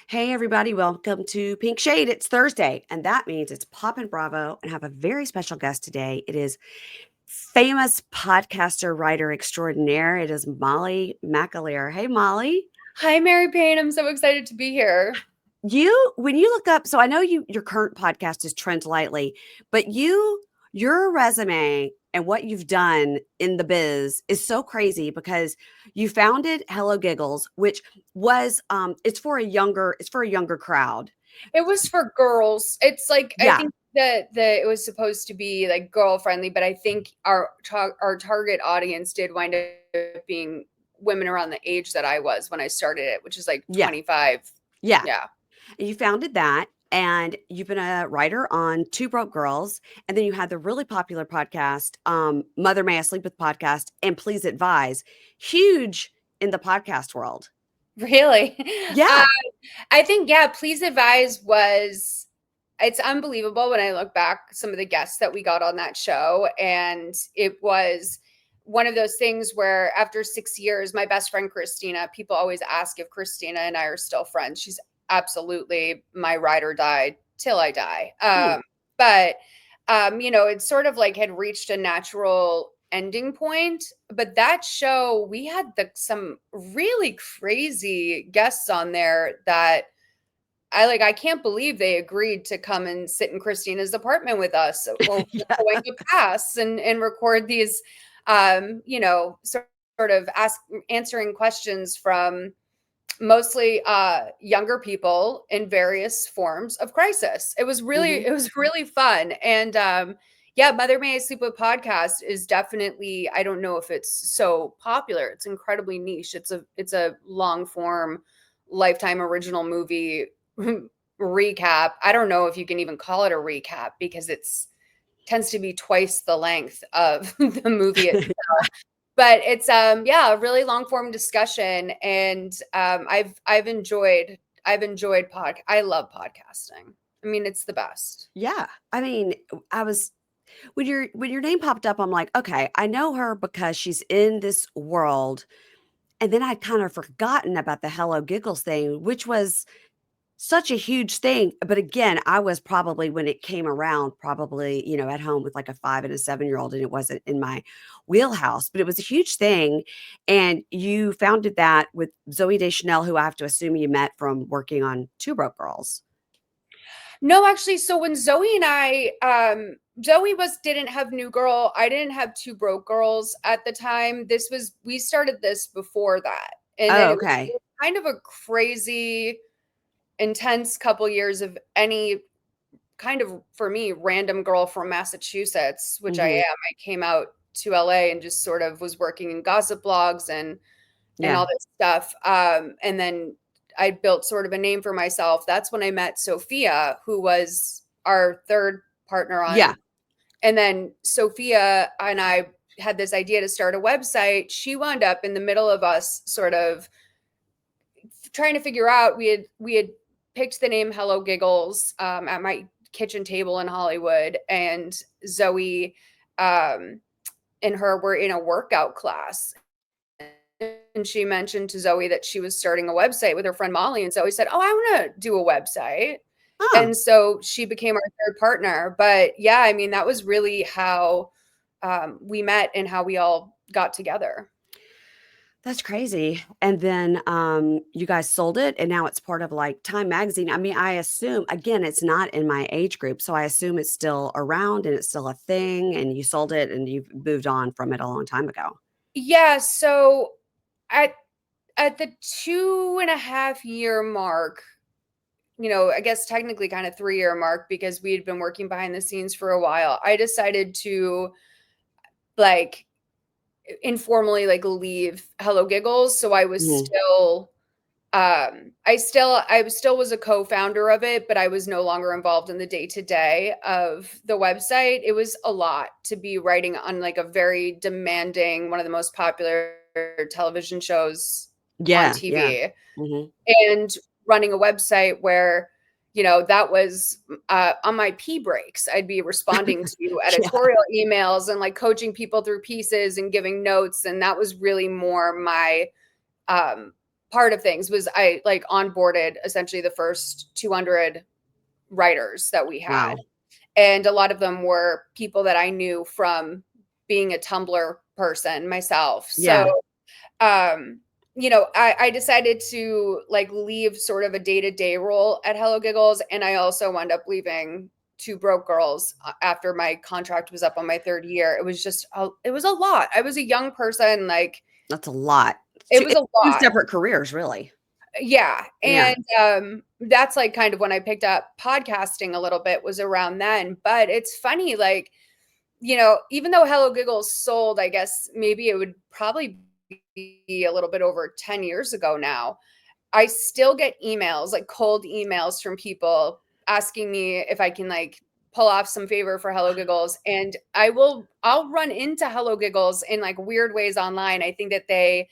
Hey, everybody, welcome to Pink Shade. It's Thursday, and that means it's Pop and Bravo, and I have a very special guest today. It is famous podcaster, writer extraordinaire. It is Molly McAleer. Hey, Molly. Hi, Mary Payne. I'm so excited to be here. When you look up, so I know your current podcast is Trend Lightly, but your resume and what you've done in the biz is so crazy because you founded Hello Giggles, which was it's for a younger crowd. It was for girls. It's like I Yeah. think that it was supposed to be like girl friendly, but I think our target audience did wind up being women around the age that I was when I started it, which is like Yeah. 25. Yeah. Yeah. And you founded that, and you've been a writer on Two Broke Girls, and then you had the really popular podcast, Mother May I Sleep With podcast, and Please Advise, huge in the podcast world. Really? Uh, Yeah. I think, yeah, Please Advise it's unbelievable when I look back some of the guests that we got on that show. And it was one of those things where after 6 years, my best friend, Christina, people always ask if Christina and I are still friends. She's absolutely my ride or die till I die. Hmm. But it sort of like had reached a natural ending point. But that show, we had some really crazy guests on there that I can't believe they agreed to come and sit in Christina's apartment with us or Yeah. going to pass and record these sort of answering questions from mostly younger people in various forms of crisis. Hmm. It was really fun. And yeah, Mother May I Sleep With podcast is definitely, I don't know if it's so popular. It's incredibly niche. It's a long form Lifetime original movie recap. I don't know if you can even call it a recap because it's tends to be twice the length of the movie itself. But it's yeah, a really long form discussion, and I love podcasting. I mean, it's the best. Yeah. I mean, I was when your name popped up, I'm like, okay, I know her because she's in this world. And then I'd kind of forgotten about the Hello Giggles thing, which was such a huge thing. But again, I was probably when it came around, probably, at home with like a 5 and a 7-year-old, and it wasn't in my wheelhouse, but it was a huge thing. And you founded that with Zoe Deschanel, who I have to assume you met from working on Two Broke Girls. No, actually, so when Zoe and I, Zoe didn't have New Girl. I didn't have Two Broke Girls at the time. We started this before that. And then Oh, it okay. was kind of a crazy, intense couple years of any kind of, for me, random girl from Massachusetts, which I Hmm. am. I came out to LA and just sort of was working in gossip blogs and Yeah. all this stuff. And then I built sort of a name for myself. That's when I met Sophia, who was our third partner Yeah. on. And then Sophia and I had this idea to start a website. She wound up in the middle of us sort of trying to figure out. We had picked the name Hello Giggles at my kitchen table in Hollywood, and Zoe and her were in a workout class, and she mentioned to Zoe that she was starting a website with her friend Molly, and Zoe said, "Oh, I want to do a website." Huh. And so she became our third partner. But yeah, I mean, that was really how we met and how we all got together. That's crazy. And then you guys sold it, and now it's part of like Time Magazine. I mean, I assume again, it's not in my age group, so I assume it's still around and it's still a thing. And you sold it, and you've moved on from it a long time ago. Yeah, so at the 2.5 year mark, I guess technically kind of 3 year mark, because we had been working behind the scenes for a while, I decided to like informally like leave Hello Giggles. So I was Mhm. still I still was a co-founder of it, but I was no longer involved in the day-to-day of the website. It was a lot to be writing on like a very demanding, one of the most popular television shows on Yeah, yeah. TV, Hmm. and running a website where that was on my pee breaks. I'd be responding to Yeah. editorial emails and like coaching people through pieces and giving notes, and that was really more my um part of things was I like onboarded essentially the first 200 writers that we had. Wow. And a lot of them were people that I knew from being a Tumblr person myself. So, Yeah. I decided to like leave sort of a day-to-day role at Hello Giggles. And I also wound up leaving Two Broke Girls after my contract was up on my 3rd year. It was just, it was a lot. I was a young person. Like, That's a lot. it was a Two lot. separate careers, really. Yeah. Yeah. And that's like kind of when I picked up podcasting a little bit, was around then. But it's funny, like, even though Hello Giggles sold, I guess maybe it would probably be a little bit over 10 years ago now, I still get emails, like cold emails from people asking me if I can like pull off some favor for Hello Giggles. And I'll run into Hello Giggles in like weird ways online. I think that they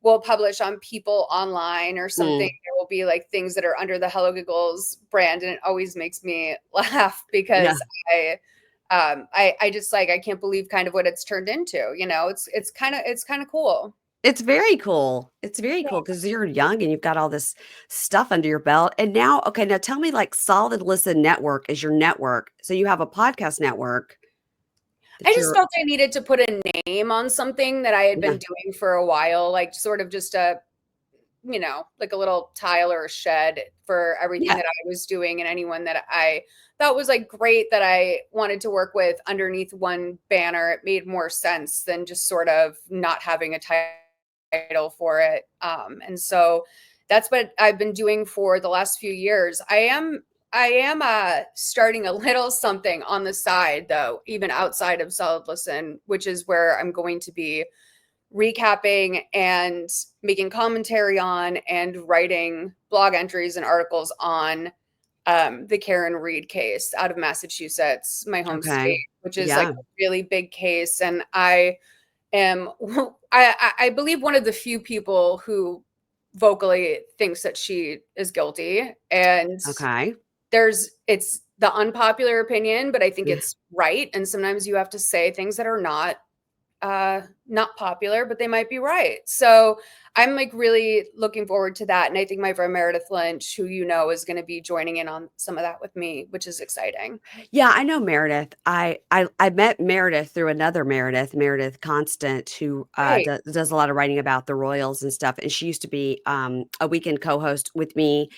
will publish on People Online or something. Mm. There will be like things that are under the Hello Giggles brand. And it always makes me laugh Yeah. because I just like, I can't believe kind of what it's turned into, it's kind of cool. It's very cool. It's very cool because you're young and you've got all this stuff under your belt. And now, okay, now tell me, like, Solid Listen Network is your network. So you have a podcast network I that just you're, felt I needed to put a name on something that I had yeah, been doing for a while, like sort of just like a little tile or a shed for everything yeah, that I was doing and anyone that I thought was like great that I wanted to work with underneath one banner. It made more sense than just sort of not having a title for it. And so that's what I've been doing for the last few years. I am starting a little something on the side though, even outside of Solid Listen, which is where I'm going to be recapping and making commentary on and writing blog entries and articles on the Karen Reed case out of Massachusetts, my home okay, state, which is like yeah, a really big case. And I am, I believe, one of the few people who vocally thinks that she is guilty. And okay, it's the unpopular opinion, but I think yeah. it's right. And sometimes you have to say things that are not popular, but they might be right. So I'm like really looking forward to that. And I think my friend Meredith Lynch, who is going to be joining in on some of that with me, which is exciting. Yeah, I know Meredith. I met Meredith through another Meredith, Meredith Constant, who Right. does a lot of writing about the Royals and stuff. And she used to be a weekend co-host with me.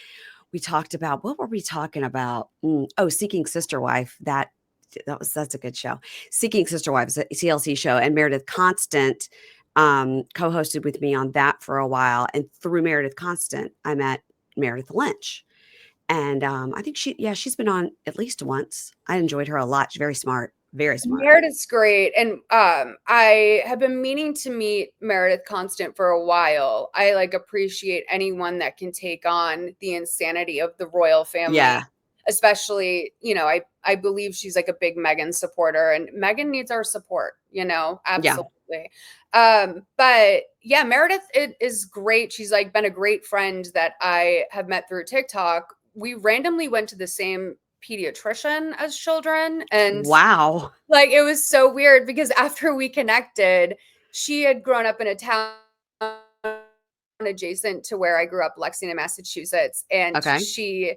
We talked about, what were we talking about? Oh, Seeking Sister Wife. That's a good show. Seeking Sister Wives, a CLC show, and Meredith Constant co-hosted with me on that for a while. And through Meredith Constant, I met Meredith Lynch. And I think she's been on at least once. I enjoyed her a lot. She's very smart, very smart. Meredith's great. And I have been meaning to meet Meredith Constant for a while. I like appreciate anyone that can take on the insanity of the royal family, Yeah, especially, I believe she's like a big Meghan supporter, and Meghan needs our support, yeah. absolutely. But yeah, Meredith is great. She's like been a great friend that I have met through TikTok. We randomly went to the same pediatrician as children, and Wow. like, it was so weird because after we connected, she had grown up in a town adjacent to where I grew up, Lexington, Massachusetts, and Okay. she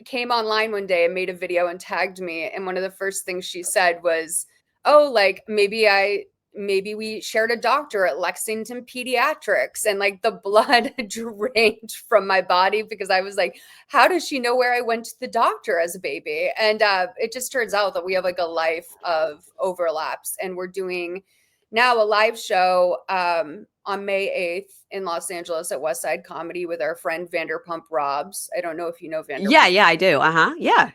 came online one day and made a video and tagged me. And one of the first things she said was, "Oh, like maybe we shared a doctor at Lexington Pediatrics," and like the blood drained from my body because I was like, how does she know where I went to the doctor as a baby? And it just turns out that we have like a life of overlaps, and we're doing now a live show on May 8th in Los Angeles at West Side Comedy with our friend Vanderpump Robs. I don't know if you know Yeah, Vanderpump. yeah, I do. Uh-huh. Yeah.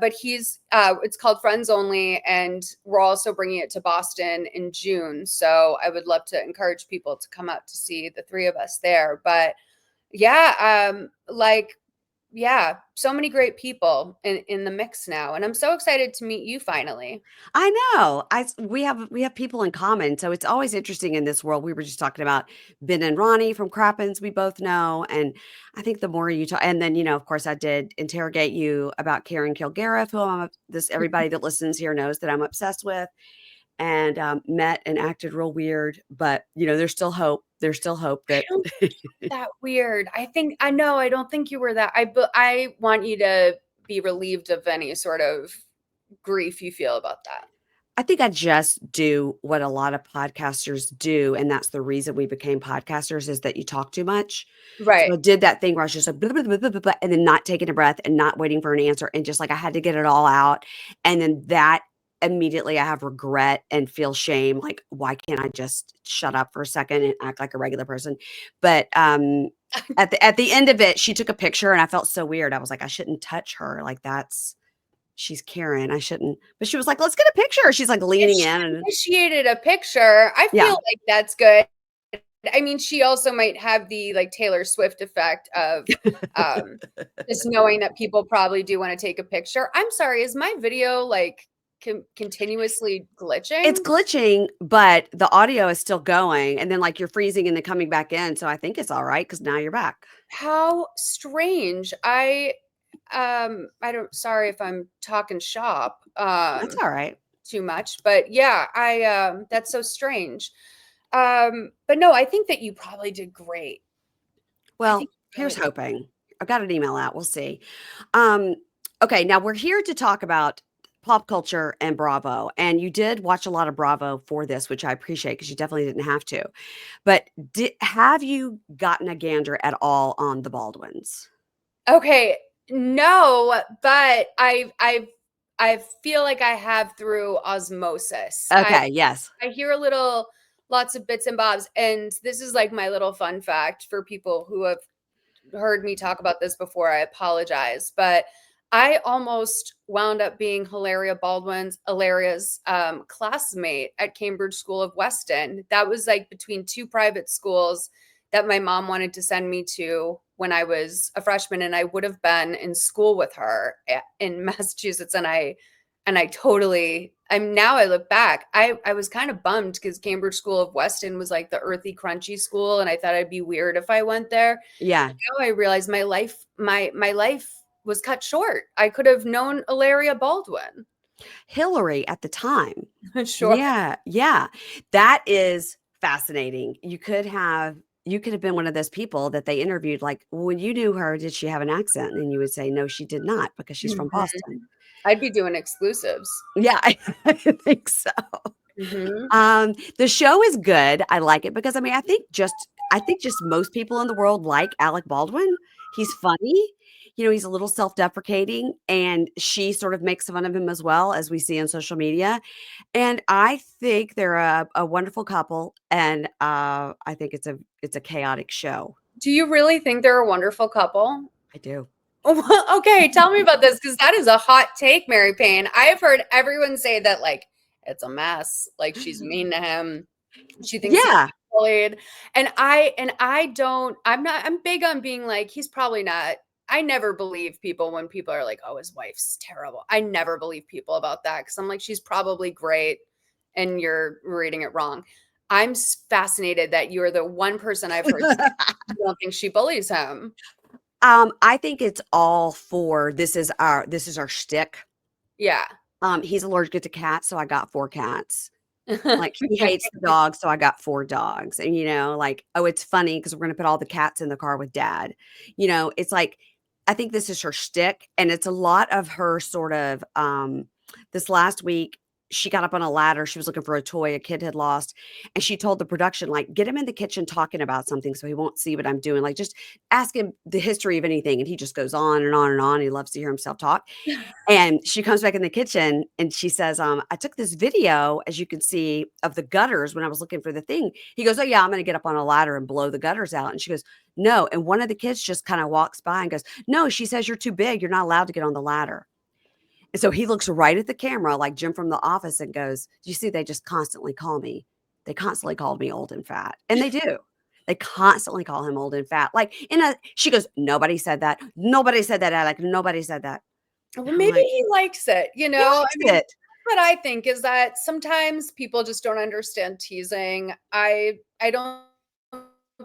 But it's called Friends Only, and we're also bringing it to Boston in June. So I would love to encourage people to come out to see the three of us there. But yeah, yeah, so many great people in the mix now, and I'm so excited to meet you finally. I know. We have people in common, so it's always interesting in this world. We were just talking about Ben and Ronnie from Crappens, we both know, and I think the more you talk, and then of course, I did interrogate you about Karen Kilgariff, who everybody that listens here knows that I'm obsessed with, and met and acted real weird, but there's still hope. there's still hope I that don't think you're that weird. I know, I don't think you were that. I want you to be relieved of any sort of grief you feel about that. I think I just do what a lot of podcasters do, and that's the reason we became podcasters is that you talk too much. So Right. I did that thing where I was just like, "Blah, blah, blah, blah, blah, blah," and then not taking a breath and not waiting for an answer, and just like I had to get it all out. And then that immediately I have regret and feel shame. Like, why can't I just shut up for a second and act like a regular person? But at the end of it, she took a picture and I felt so weird. I was like, I shouldn't touch her. Like that's she's Karen. I shouldn't. But she was like, let's get a picture. She's like If leaning she in and initiated a picture, I feel yeah. like that's good. I mean, she also might have the, like, Taylor Swift effect of, um, just knowing that people probably do wanna take a picture. I'm sorry, is my video, like, continuously It's glitching? glitching, but the audio is still going, and then, like, you're freezing and then coming back in, so I think it's alright because now you're back. How strange. I don't sorry if I'm talking shop, That's alright. too much, but yeah, that's so strange. But no, I think that you probably did great. I Well, think you really here's did. hoping. I've got an email out, we'll see. Um, okay, now we're here to talk about pop culture and Bravo, and you did watch a lot of Bravo for this, which I appreciate because you definitely didn't have to. But have you gotten a gander at all on the Baldwins? Okay, no, but I feel like I have through osmosis. Okay, yes. I hear a little lots of bits and bobs, and this is like my little fun fact for people who have heard me talk about this before. I apologize, but I almost wound up being Hilaria's classmate at Cambridge School of Weston. That was like between two private schools that my mom wanted to send me to when I was a freshman, and I would have been in school with her in Massachusetts. And I totally, I'm now I look back, I was kind of bummed because Cambridge School of Weston was like the earthy, crunchy school, and I thought I'd be weird if I went there. Yeah. Now I realize my life was cut short. I could have known Ilaria Baldwin. Hillary at the time. Sure. Yeah, yeah. That is fascinating. You could have been one of those people that they interviewed, like, "When you knew her, did she have an accent?" And you would say, "No, she did not, because she's from Mhm. Boston." I'd be doing exclusives. Yeah, I think so. Mhm. The show is good. I like it because, I mean, I think just most people in the world like Alec Baldwin. He's funny. You know, he's a little self-deprecating, and she sort of makes fun of him as well, as we see on social media. And I think they're a wonderful couple, and, I think it's a chaotic show. Do you really think they're a wonderful couple? I do. Okay, tell me about this because that is a hot take, Mary Payne. I have heard everyone say that, like, it's a mess. Like, she's mean to him. She thinks he's Yeah. bullied. And I don't, I'm big on being like, he's probably not. I never believe people when people are like, oh, his wife's terrible. I never believe people about that because I'm like, she's probably great and you're reading it wrong. I'm fascinated that you're the one person I've heard say, you don't think she bullies him. I think it's all for this is our shtick. Yeah. He's allergic to cats, so I got 4 cats. Like, he hates the dogs, so I got 4 dogs, and, like, "Oh, it's funny because 'cause we're gonna put all the cats in the car with dad." It's like I think this is her shtick, and it's a lot of her sort of, this last week, she got up on a ladder, she was looking for a toy a kid had lost, and she told the production, like, "Get him in the kitchen talking about something so he won't see what I'm doing, like, just ask him the history of anything," and he just goes on and on and on, he loves to hear himself talk. And she comes back in the kitchen and she says, "I took this video, as you can see, of the gutters when I was looking for the thing." He goes, "Oh, yeah, I'm gonna get up on a ladder and blow the gutters out." And she goes, "No." And one of the kids just kinda walks by and goes, "No, she says you're too big. You're not allowed to get on the ladder." And so he looks right at the camera like Jim from The Office and goes, "You see, they just constantly call me. They constantly called me old and fat." And they do. They constantly call him old and fat. Like, she goes, "Nobody said that. Nobody said that, Alec. Nobody said that." Well, And I'm maybe like, he likes it, "He I likes mean, it." what I think is that sometimes people just don't understand teasing. I don't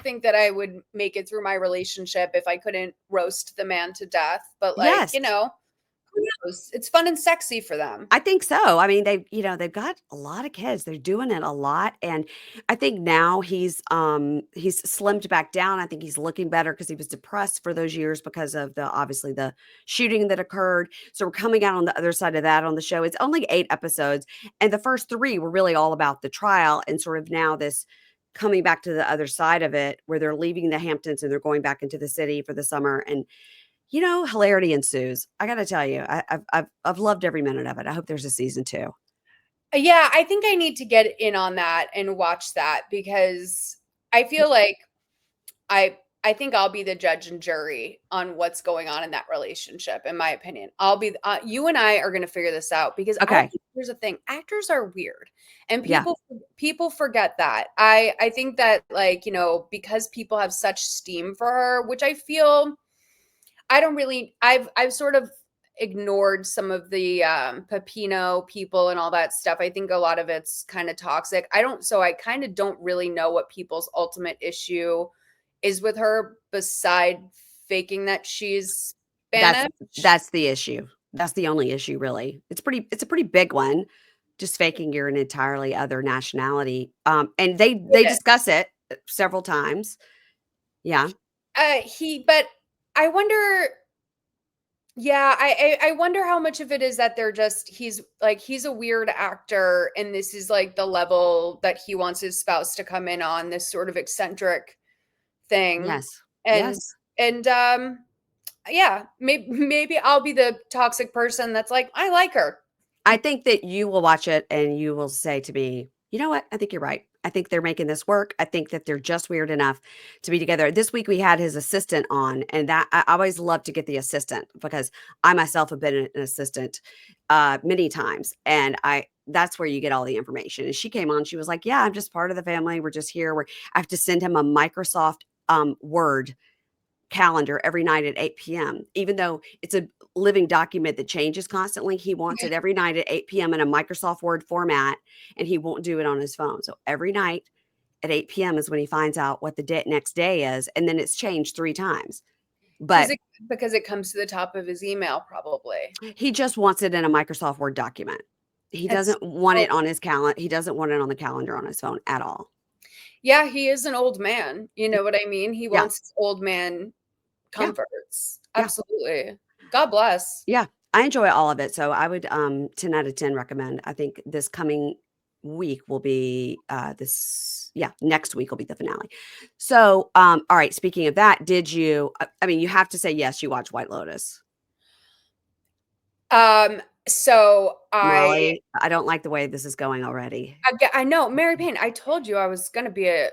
think that I would make it through my relationship if I couldn't roast the man to death, but, like, Yes. Who knows? It's fun and sexy for them. I think so. I mean, they've got a lot of kids. They're doing it a lot, and I think now he's slimmed back down. I think he's looking better because he was depressed for those years because of obviously the shooting that occurred. So we're coming out on the other side of that on the show. It's only 8 episodes, and the first 3 were really all about the trial and sort of now this coming back to the other side of it where they're leaving the Hamptons and they're going back into the city for the summer, and hilarity ensues. I gotta tell you, I've loved every minute of it. I hope there's a season 2. Yeah, I think I need to get in on that and watch that because I feel like I think I'll be the judge and jury on what's going on in that relationship, in my opinion. I'll be you and I are going to figure this out because Okay. here's the thing, actors are weird and Yeah. people forget that. I think that like, because people have such steam for her, which I feel I don't really I've sort of ignored some of the Pepino people and all that stuff. I think a lot of it's kind of toxic. I kind of don't really know what people's ultimate issue is with her beside faking that she's That's Spanish. that's the issue. That's the only issue, really. It's a pretty big one, just faking you're an entirely other nationality. And they Yeah. discuss it several times. Yeah. But I wonder, yeah, I wonder how much of it is that he's a weird actor and this is like the level that he wants his spouse to come in on, this sort of eccentric thing. Yes. And Yes. and yeah, maybe I'll be the toxic person that's like, I like her. I think that you will watch it and you will say to me, "You know what? I think you're right. I think they're making this work. I think that they're just weird enough to be together." This week we had his assistant on, and that I always love to get the assistant because I myself have been an assistant many times, and I that's where you get all the information. And she came on, she was like, "Yeah, I'm just part of the family. We're just here. I have to send him a Microsoft Word calendar every night at 8 p.m. Even though it's a living document that changes constantly, he wants it every night at 8 p.m. in a Microsoft Word format, and he won't do it on his phone. So every night at 8 p.m. is when he finds out what the next day is, and then it's changed 3 times. Does But it because it comes to the top of his email probably. he just wants it in a Microsoft Word document. He It's doesn't want so it on his calendar. He doesn't want it on the calendar on his phone at all. Yeah, he is an old man. You know what I mean? He Yeah. wants his old man Yeah. comforts. Yeah. Absolutely. God bless. Yeah, I enjoy all of it, so I would, 10 out of 10 recommend. I think this coming week will be, next week will be the finale. So, all right, speaking of that, did you I mean, you have to say yes, you watch White Lotus. So Molly, I don't like the way this is going already. I know, Mary Payne, I told you I was gonna be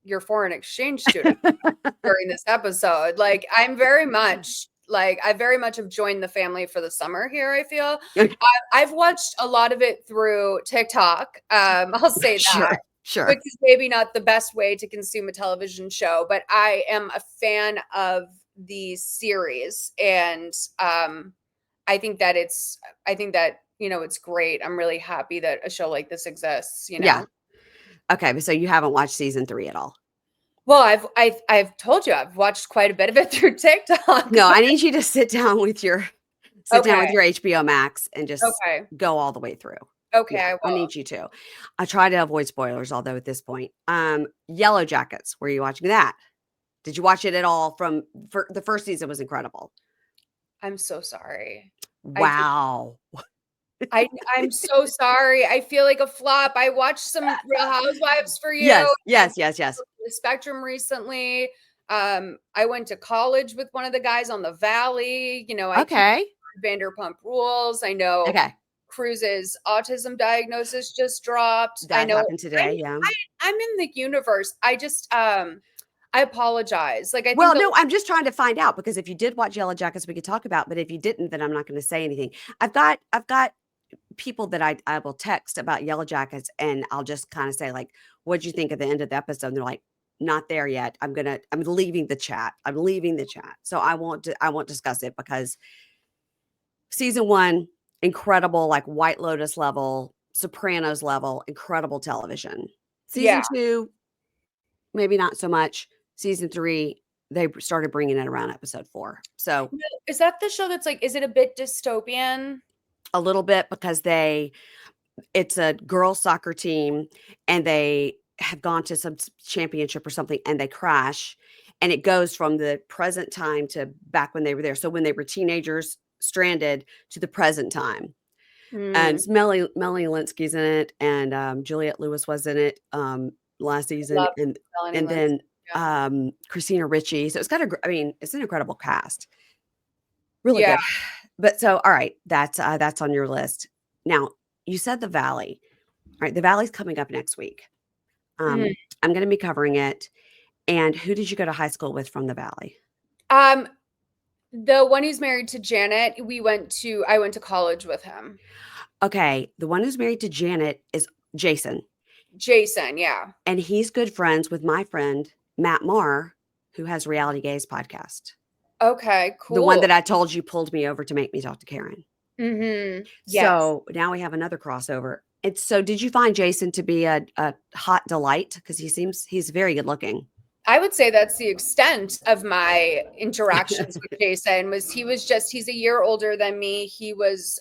your foreign exchange student during this episode. Like, I very much have joined the family for the summer here, I feel. I've watched a lot of it through TikTok. I'll say that, Sure, sure. which is maybe not the best way to consume a television show, but I am a fan of the series, and I think that, it's great. I'm really happy that a show like this exists. Yeah. Okay, so you haven't watched season 3 at all? Well, I've told you I've watched quite a bit of it through TikTok. No, I need you to sit down with your Okay. HBO Max and just Okay. go all the way through. Okay, Yeah, I I will. need you to. I try to avoid spoilers, although at this point, Yellow Jackets, were you watching that? Did you watch it at all the first season was incredible. I'm so sorry. I just Wow. I'm so sorry. I feel like a flop. I watched some Real Housewives for you. Yes, I yes, yes, yes. the Spectrum recently. I went to college with one of the guys on the Valley. I keep Okay, Vanderpump Rules. I know okay. Cruz's autism diagnosis just dropped. I That know happened today, yeah. I'm in the universe. I apologize. Like I think Well, no, I'm just trying to find out because if you did watch Yellow Jackets, we could talk about, but if you didn't, then I'm not gonna say anything. I've got people that I will text about Yellow Jackets, and I'll just kinda say, like, "What'd you think at the end of the episode?" And they're like, "Not there yet. I'm leaving the chat. I'm leaving the chat." So I won't discuss it because season 1, incredible, like, White Lotus level, Sopranos level, incredible television. Season yeah. 2, maybe not so much. Season 3, they started bringing it around episode 4. So Is that the show that's like, is it a bit dystopian? a little bit because it's a girls soccer team and they have gone to some championship or something and they crash and it goes from the present time to back when they were there. So when they were teenagers stranded to the present time. And Mm, it's Melanie Linsky's in it and Juliette Lewis was in it last season love Melanie and Linsky. then Yeah. Christina Ricci. So it's got I mean, it's an incredible cast. Really Yeah. good. But so all right, that's on your list. Now, you said the Valley. All right, the Valley's coming up next week. Mhm. I'm going to be covering it. And who did you go to high school with from the Valley? Um, the one who's married to Janet, I went to college with him. Okay, the one who's married to Janet is Jason, Jason, yeah. and he's good friends with my friend Matt Marr, who has Reality Gaze podcast. Okay, The one that cool. I told you pulled me over to make me talk to Karen. Mhm. Yes. So now we have another crossover. It's so did you find Jason to be a hot delight? Because he's very good looking. I would say that's the extent of my interactions with Jason. He's a year older than me. He was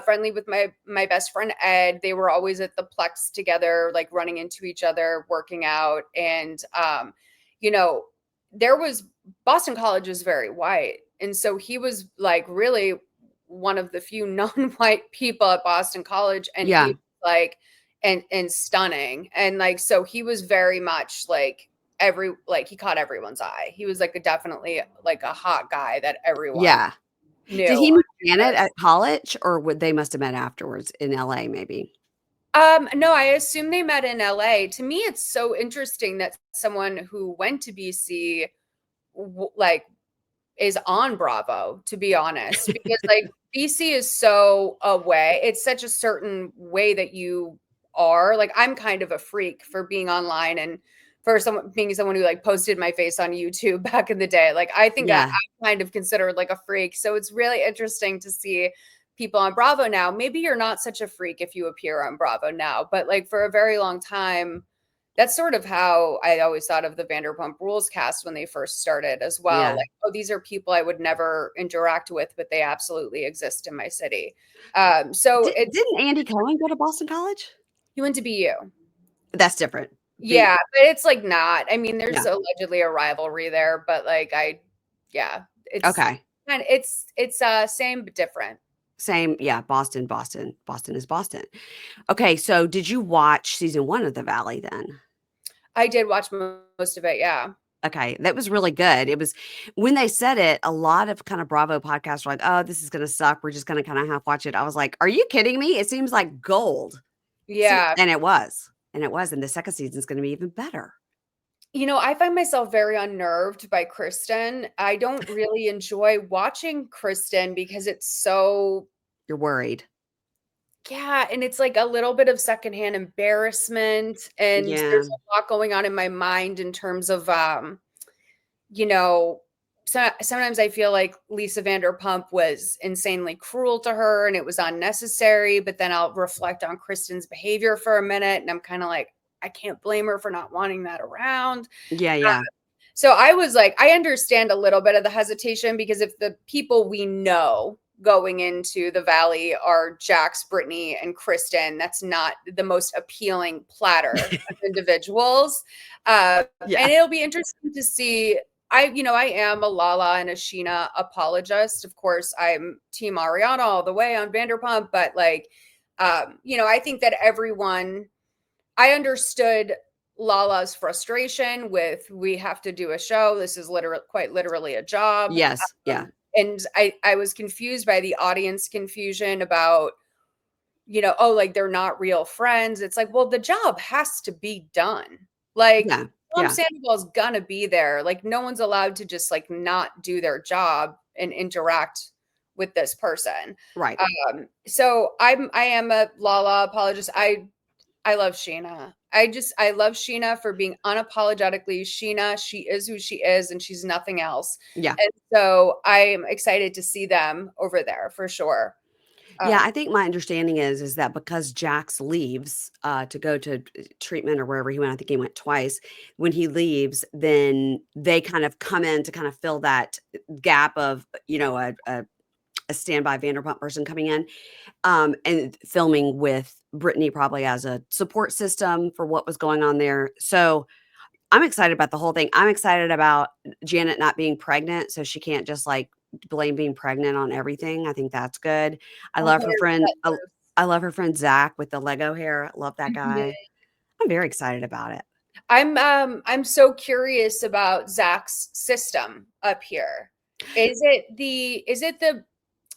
friendly with my best friend Ed. They were always at the Plex together, like running into each other, working out. And you know, there was Boston College was very white. And so he was like really one of the few non-white people at Boston College. And he Yeah. was like and stunning. And like so he was very much like he caught everyone's eye. He was like definitely like a hot guy that everyone Yeah. Did knew he on meet Janet campus. at college or would they must have met afterwards in LA maybe? No, I assume they met in LA. To me, it's so interesting that someone who went to BC like is on Bravo, to be honest, because like BC is so away. It's such a certain way that you are. Like I'm kind of a freak for being online and for someone being someone who like posted my face on YouTube back in the day. Like I think Yeah. I'm kind of considered like a freak. So it's really interesting to see people on Bravo now. Maybe you're not such a freak if you appear on Bravo now, but like for a very long time, that's sort of how I always thought of the Vanderpump Rules cast when they first started as well. Yeah. Like, oh, these are people I would never interact with, but they absolutely exist in my city. So it's Didn't Andy Cohen go to Boston College? he went to BU. That's different. Yeah, but it's like not. I mean, there's Yeah. allegedly a rivalry there, but like yeah, it's Okay. and it's same but different. Same. Yeah. Boston, Boston. Boston is Boston. Okay. So did you watch season 1 of The Valley then? I did watch most of it. Yeah. Okay. That was really good. It was when they said it, a lot of kind of Bravo podcasts were like, oh, this is going to suck. We're just going to kind of half watch it. I was like, are you kidding me? It seems like gold. Yeah. And it was. And it was. And the second season is going to be even better. I find myself very unnerved by Kristen. I don't really enjoy watching Kristen because it's so, You're worried. yeah, and it's like a little bit of secondhand embarrassment. And Yeah. there's a lot going on in my mind in terms of, you know, sometimes I feel like Lisa Vanderpump was insanely cruel to her and it was unnecessary. But then I'll reflect on Kristen's behavior for a minute and I'm kind of like, I can't blame her for not wanting that around. Yeah. Yeah. So I was like, I understand a little bit of the hesitation because if the people we know going into the Valley are Jax, Brittany, and Kristen, that's not the most appealing platter of individuals. Yeah. And it'll be interesting to see. I am a Lala and a Sheena apologist. Of course, I'm Team Ariana all the way on Vanderpump, but like, I think that I understood Lala's frustration with we have to do a show. This is quite literally a job. Yes. Yeah. And I was confused by the audience confusion about, oh, like they're not real friends. It's like, well, the job has to be done. Like Yeah. Tom Yeah. Sandoval's gonna be there. Like no one's allowed to just like not do their job and interact with this person. Right. So I am a Lala apologist. I love Sheena. I love Sheena for being unapologetically Sheena. She is who she is and she's nothing else. Yeah. And so I'm excited to see them over there for sure. Yeah, I think my understanding is that because Jax leaves to go to treatment or wherever he went, I think he went twice. When he leaves, then they kind of come in to kind of fill that gap of a standby Vanderpump person coming in, and filming with Brittany probably as a support system for what was going on there. So I'm excited about the whole thing. I'm excited about Janet not being pregnant, so she can't just like blame being pregnant on everything. I think that's good. I love her friend. 100% I love her friend Zach with the Lego hair. Love that Mhm. guy. I'm very excited about it. I'm so curious about Zach's system up here. Is it the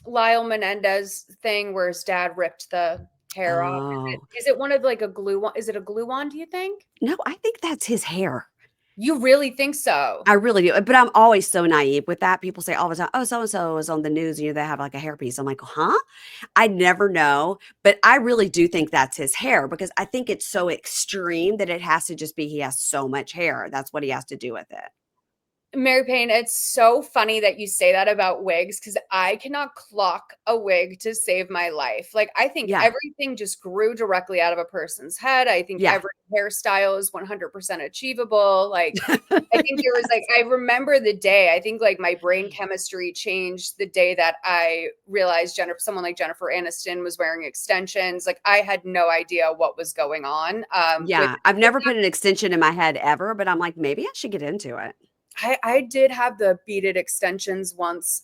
Lyle Menendez thing where his dad ripped the hair off? Oh Is it one of like a glue one? Is it a glue wand, do you think? no, I think that's his hair. You really think so? I really do, but I'm always so naive with that. People say all the time, "Oh, so and so is on the news. They have like a hairpiece." I'm like, "Huh?" I never know, but I really do think that's his hair because I think it's so extreme that it has to just be he has so much hair. That's what he has to do with it. Mary Payne, it's so funny that you say that about wigs because I cannot clock a wig to save my life. Like, I think Yeah. everything just grew directly out of a person's head. I think Yeah. every hairstyle is 100% achievable. Like, I think there was like, I remember the day, I think like my brain chemistry changed the day that I realized someone like Jennifer Aniston was wearing extensions. Like, I had no idea what was going on with Yeah. I've never put an extension in my head ever, but I'm like, maybe I should get into it. I did have the beaded extensions once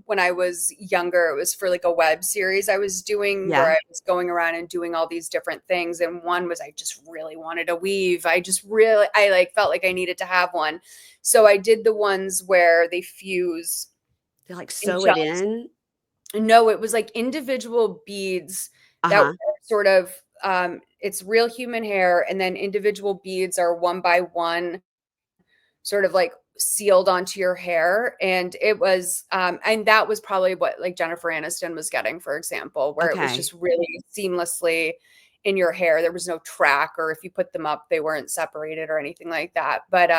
when I was younger. It was for like a web series I was doing where Yeah. I was going around and doing all these different things. And one was I just really wanted a weave. I like felt like I needed to have one. So I did the ones where they fuse They like in sew it chunks. in. No, it was like individual beads that Uh-huh. were sort of it's real human hair, and then individual beads are one by one sort of like sealed onto your hair. And it was and that was probably what like Jennifer Aniston was getting, for example, where it was Okay. just really seamlessly in your hair. There was no track, or if you put them up they weren't separated or anything like that. But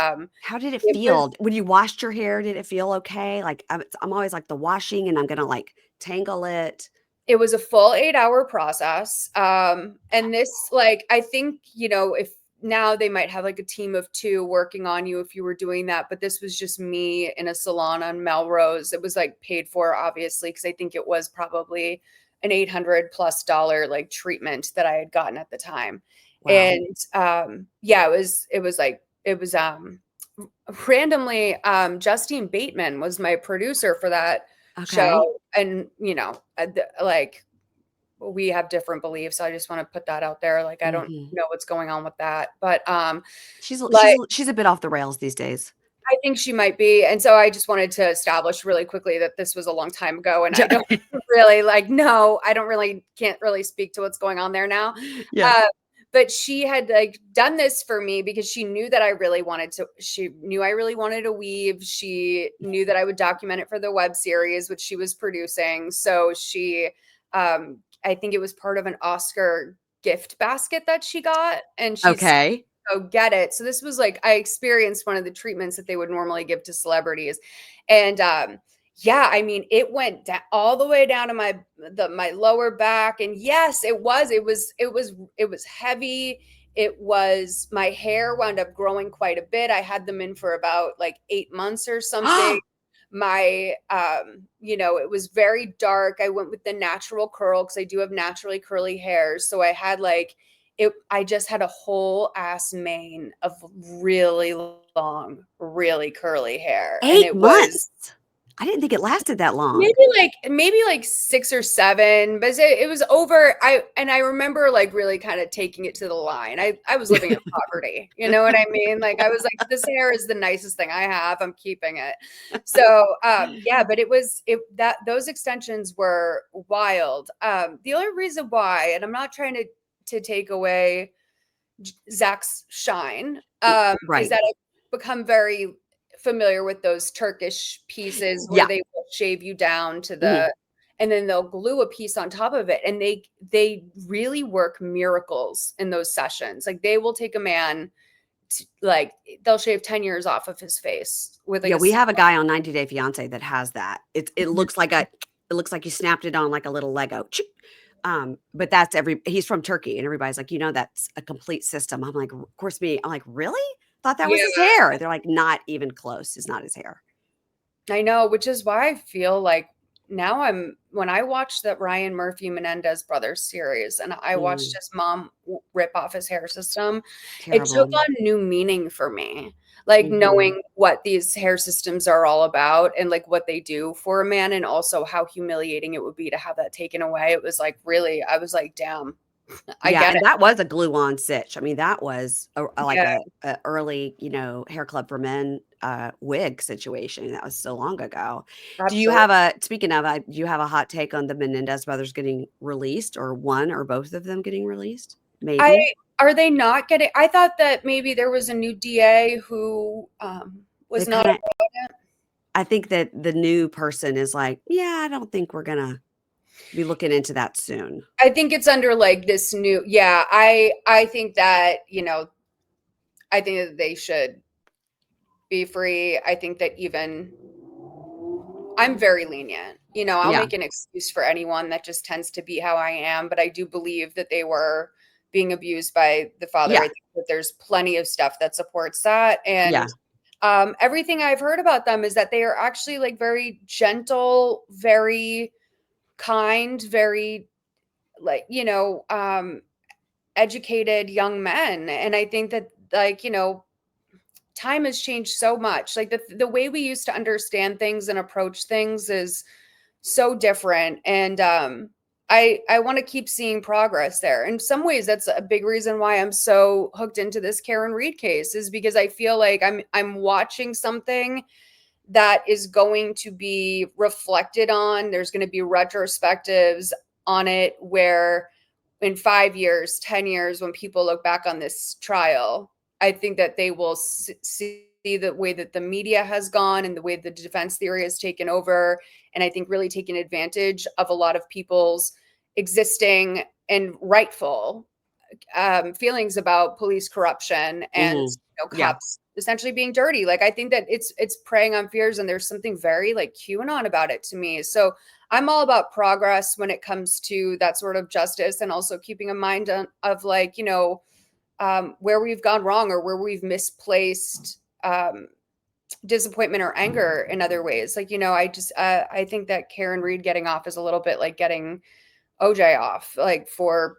How did it it was feel? When you washed your hair, did it feel okay? Like I'm always like the washing and I'm gonna like tangle it. it was a full 8-hour process. And this, like, I think, if now they might have like a team of two working on you if you were doing that, but this was just me in a salon on Melrose. It was like paid for, obviously, because I think it was probably an $800+ like treatment that I had gotten at the time. Wow. And yeah, it was randomly Justine Bateman was my producer for that Okay. show. And like, we have different beliefs, so I just want to put that out there. Like, I don't Mhm. know what's going on with that, but She's like, she's a bit off the rails these days. I think she might be. And so I just wanted to establish really quickly that this was a long time ago, and I don't really like no, I don't really can't really speak to what's going on there now. Yeah. Uh, but she had like done this for me because she knew that she knew I really wanted to weave. She knew that I would document it for the web series, which she was producing. So I think it was part of an Oscar gift basket that she got. And she's Okay. go get it. So this was like I experienced one of the treatments that they would normally give to celebrities. And yeah, I mean, it went all the way down to my lower back. And yes, it was heavy. It was my hair wound up growing quite a bit. I had them in for about like 8 months or something. My it was very dark. I went with the natural curl because I do have naturally curly hair. So I had like I just had a whole ass mane of really long, really curly hair. And 8 it was months? I didn't think it lasted that long. maybe like 6 or 7, but it was over. I remember like really kind of taking it to the line. I was living in poverty, you know what I mean? Like, I was like, this hair is the nicest thing I have. I'm keeping it. So yeah, but those extensions were wild. The only reason why, and I'm not trying to take away Zach's shine, is Right. that I've become very familiar with those Turkish pieces where Yeah. they will shave you down to Mhm. and then they'll glue a piece on top of it. And they really work miracles in those sessions. Like, they will take a man like they'll shave 10 years off of his face with like Yeah, a we have a guy on 90 Day Fiancé that has that. It looks like a It looks like you snapped it on like a little Lego. But he's from Turkey, and everybody's like, that's a complete system. I'm like, of course me. I'm like, really? Thought that was his Yeah, hair. They're like, not even close. It's not his hair. I know, which is why I feel like now when I watched that Ryan Murphy Menendez Brothers series and I watched Mm, his mom rip off his hair system, it took terrible. on new meaning for me. Like Hmm. knowing what these hair systems are all about and like what they do for a man, and also how humiliating it would be to have that taken away. It was like really, I was like, damn, I Yeah, get and it. that was a glue-on stitch. I mean, that was like Yeah, a early, hair club for men wig situation. That was so long ago. Do you absolutely. have speaking of, do you have a hot take on the Menendez brothers getting released, or one or both of them getting released? I Maybe. Are they not getting? I thought that maybe there was a new DA who They was not kind of, about it. I think that the new person is like, yeah, I don't think we're gonna be looking into that soon. I think it's under like this new, yeah, I think that, I think that they should be free. I think that even I'm very lenient. I'll Yeah. make an excuse for anyone that just tends to be how I am, but I do believe that they were being abused by the father. I Yeah. think that there's plenty of stuff that supports that. Yeah. And everything I've heard about them is that they are actually like very gentle, very kind, very like, educated young men. And I think that like, time has changed so much. Like the way we used to understand things and approach things is so different. And I want to keep seeing progress there. In some ways, that's a big reason why I'm so hooked into this Karen Reed case, is because I feel like I'm watching something that is going to be reflected on. There's going to be retrospectives on it where in 5 years, 10 years, when people look back on this trial, I think that they will see the way that the media has gone and the way the defense theory has taken over. And I think really taken advantage of a lot of people's existing and rightful feelings about police corruption and Hmm. Yeah. cops essentially being dirty. Like I think that it's preying on fears, and there's something very like QAnon about it to me. So I'm all about progress when it comes to that sort of justice, and also keeping a mind of like where we've gone wrong or where we've misplaced disappointment or anger in other ways. Like I think that Karen Reed getting off is a little bit like getting OJ off, like for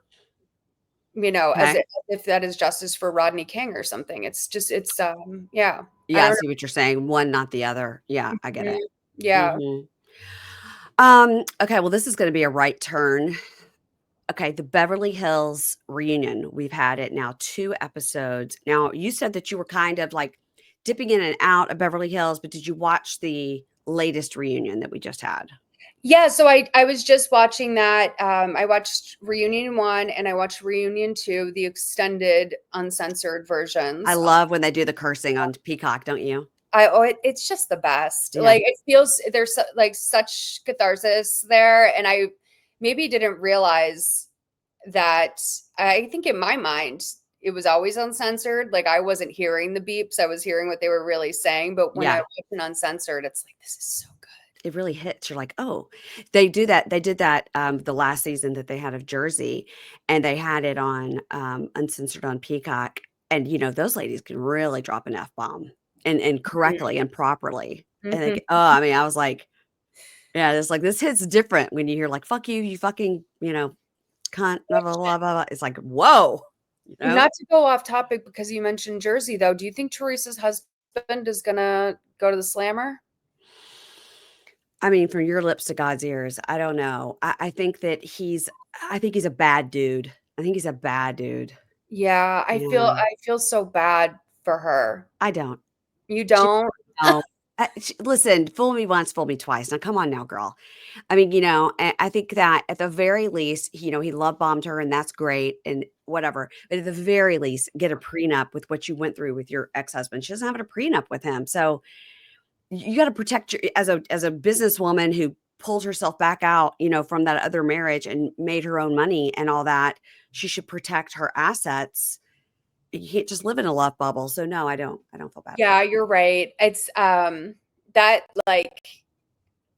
Okay. as if that is justice for Rodney King or something. It's just, yeah, I Yeah, I don't see what you're saying. One, not the other. Yeah, I get know. it. Yeah. Mhm. Okay, well, this is gonna be a right turn. Okay, the Beverly Hills reunion. We've had it now 2 episodes. Now, you said that you were kind of, like, dipping in and out of Beverly Hills, but did you watch the latest reunion that we just had? Yeah, so I was just watching that. I watched Reunion 1 and I watched Reunion 2, the extended uncensored I versions. love when they do the cursing on Peacock, don't you? It's just the best. Yeah. Like it feels there's like such catharsis there, and I maybe didn't realize that. I think in my mind it was always uncensored. Like I wasn't hearing the beeps, I was hearing what they were really saying. But when I Yeah. watch an uncensored, it's like this is so good. It really hits. You're like, "Oh." They did that, the last season that they had of Jersey, and they had it on, uncensored on Peacock, and, those ladies can really drop an F-bomb and correctly and properly, and Mhm. I mean, I was like, yeah, it's like, this hits different when you hear like, "Fuck you, you fucking, cunt, blah, blah, blah, blah, blah." It's like, "Whoa," you know? Not to go off topic because you mentioned Jersey, though. Do you think Teresa's husband is gonna go to the slammer? I mean, from your lips to God's ears, I don't know. I think he's a bad dude. I think he's a bad dude. Yeah, Yeah. I feel so bad for her. I don't. You She don't? no. Listen, fool me once, fool me twice. Now come on now, girl. I mean, I think that at the very least, he love bombed her and that's great and whatever. But at the very least, get a prenup with what you went through with your ex-husband. She doesn't have a prenup with him. So you got to protect your as a businesswoman who pulled herself back out, from that other marriage and made her own money and all that. She should protect her assets. You can't just live in a love bubble. So no, I don't feel bad for Yeah, you're right. It's that like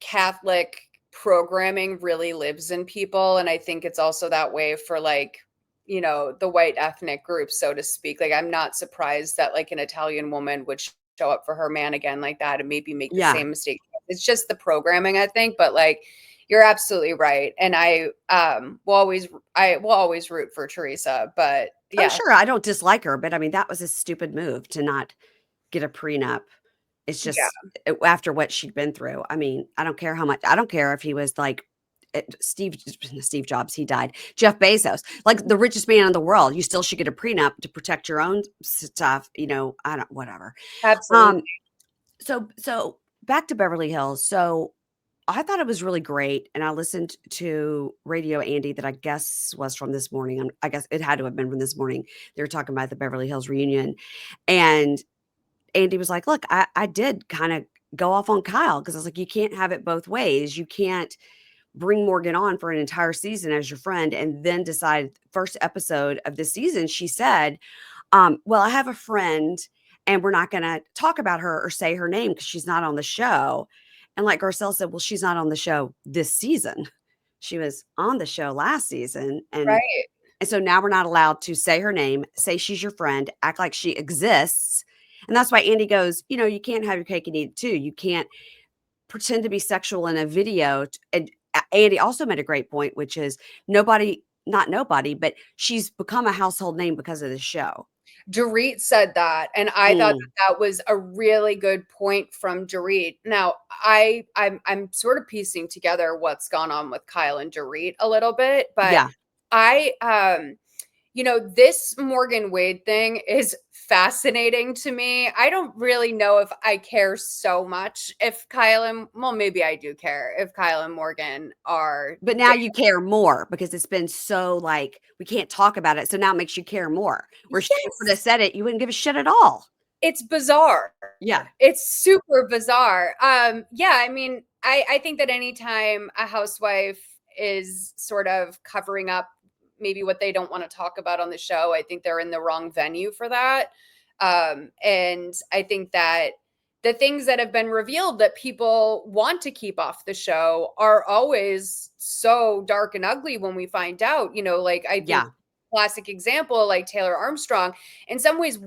Catholic programming really lives in people. And I think it's also that way for like, you know, the white ethnic group, so to speak. Like, I'm not surprised that like an Italian woman would show up for her man again like that and maybe make the Yeah. same mistake. It's just the programming, I think. But like, you're absolutely right. And I will always root for Teresa. But Oh, yeah, sure. I don't dislike her, but I mean, that was a stupid move to not get a prenup. It's yeah, just after what she'd been through. I mean, I don't care if he was like Steve Jobs, he died. Jeff Bezos, like the richest man in the world, you still should get a prenup to protect your own stuff, you know, I don't whatever. absolutely. Um so back to Beverly Hills. So I thought it was really great, and I listened to Radio Andy that I guess was from this morning. I guess it had to have been from this morning. They were talking about the Beverly Hills reunion, and Andy was like, "Look, I did kind of go off on Kyle because I was like, you can't have it both ways. You can't bring Morgan on for an entire season as your friend and then decide first episode of the season." She said, well, I have a friend and we're not going to talk about her or say her name because she's not on the show. And like Garcelle said, well, she's not on the show this season. She was on the show last season. Right. And so now we're not allowed to say her name, say she's your friend, act like she exists. And that's why Andy goes, you know, you can't have your cake and eat it too. You can't pretend to be sexual in a video. And Andy also made a great point, which is not nobody, but she's become a household name because of the show. Dorit said that, and I thought Mm, that that was a really good point from Dorit. Now, I'm sort of piecing together what's gone on with Kyle and Dorit a little bit, but yeah. I you know, this Morgan Wade thing is fascinating to me. I don't really know if I care so much if Kyle and well, maybe I do care if Kyle and Morgan are But now you care more because it's been so like we can't talk about it. So now it makes you care more. Where she would have yes, said it, you wouldn't give a shit at all. it's bizarre. Yeah. It's super bizarre. Yeah, I mean, I think that anytime a housewife is sort of covering up maybe what they don't want to talk about on the show, I think they're in the wrong venue for that. And I think that the things that have been revealed that people want to keep off the show are always so dark and ugly when we find out, you know, like I think Yeah. classic example like Taylor Armstrong in some ways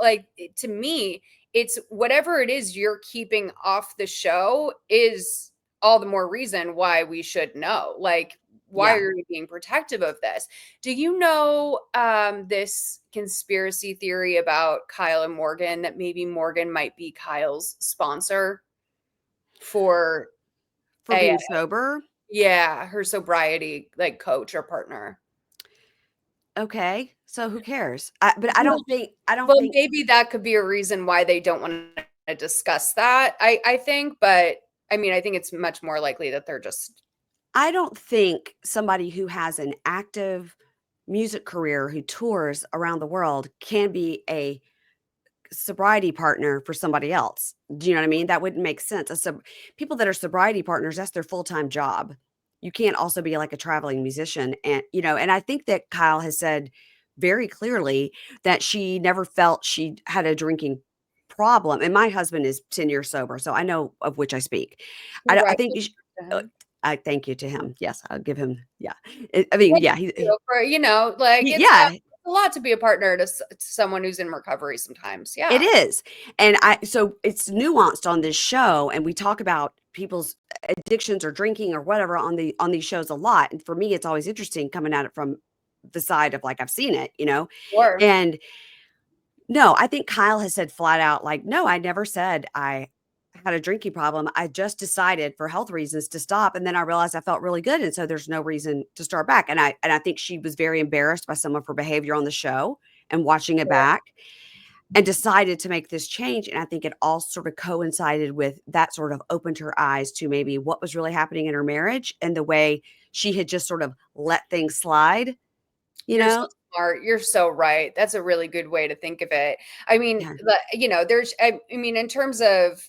like to me it's whatever it is you're keeping off the show is all the more reason why we should know. Like, why Yeah. are you being protective of this? Do you know this conspiracy theory about Kyle and Morgan that maybe Morgan might be Kyle's sponsor for For a being sober. yeah, her sobriety like coach or partner? Okay. So who cares? But Well, I don't well, think maybe that could be a reason why they don't want to discuss that. I think, but I mean, I think it's much more likely that they're just I don't think somebody who has an active music career who tours around the world can be a sobriety partner for somebody else. Do you know what I mean? That wouldn't make sense. People that are sobriety partners, that's their full-time job. You can't also be like a traveling musician. And, you know, and I think that Kyle has said very clearly that she never felt she had a drinking problem. And my husband is 10 years sober, so I know of which I speak. I right. think To him. I thank you to him. Yes, I'll give him. Yeah. I mean, Thank yeah, you for, you know, like yeah, it's a lot to be a partner to, to someone who's in recovery sometimes. it Yeah. is. And so it's nuanced on this show, and we talk about people's addictions or drinking or whatever on these shows a lot. And for me, it's always interesting coming at it from the side of like I've seen it, you know. Sure. And no, I think Kyle has said flat out, like, no, I never said I had a drinking problem. I just decided for health reasons to stop. And then I realized I felt really good. And so there's no reason to start back. And I think she was very embarrassed by some of her behavior on the show and watching it Sure. back and decided to make this change. And I think it all sort of coincided with that sort of opened her eyes to maybe what was really happening in her marriage and the way she had just sort of let things slide, you You're so know? smart. You're so right. That's a really good way to think of it. I mean, Yeah. you know, I mean, in terms of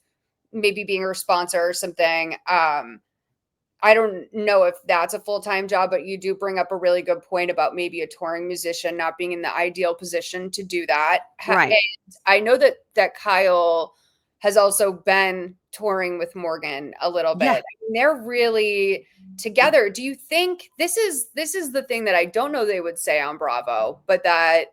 maybe being a sponsor or something, I don't know if that's a full-time job, but you do bring up a really good point about maybe a touring musician not being in the ideal position to do that. Right. And I know that Kyle has also been touring with Morgan a little bit. Yeah. I mean, they're really together. Do you think this is the thing that I don't know they would say on Bravo, but that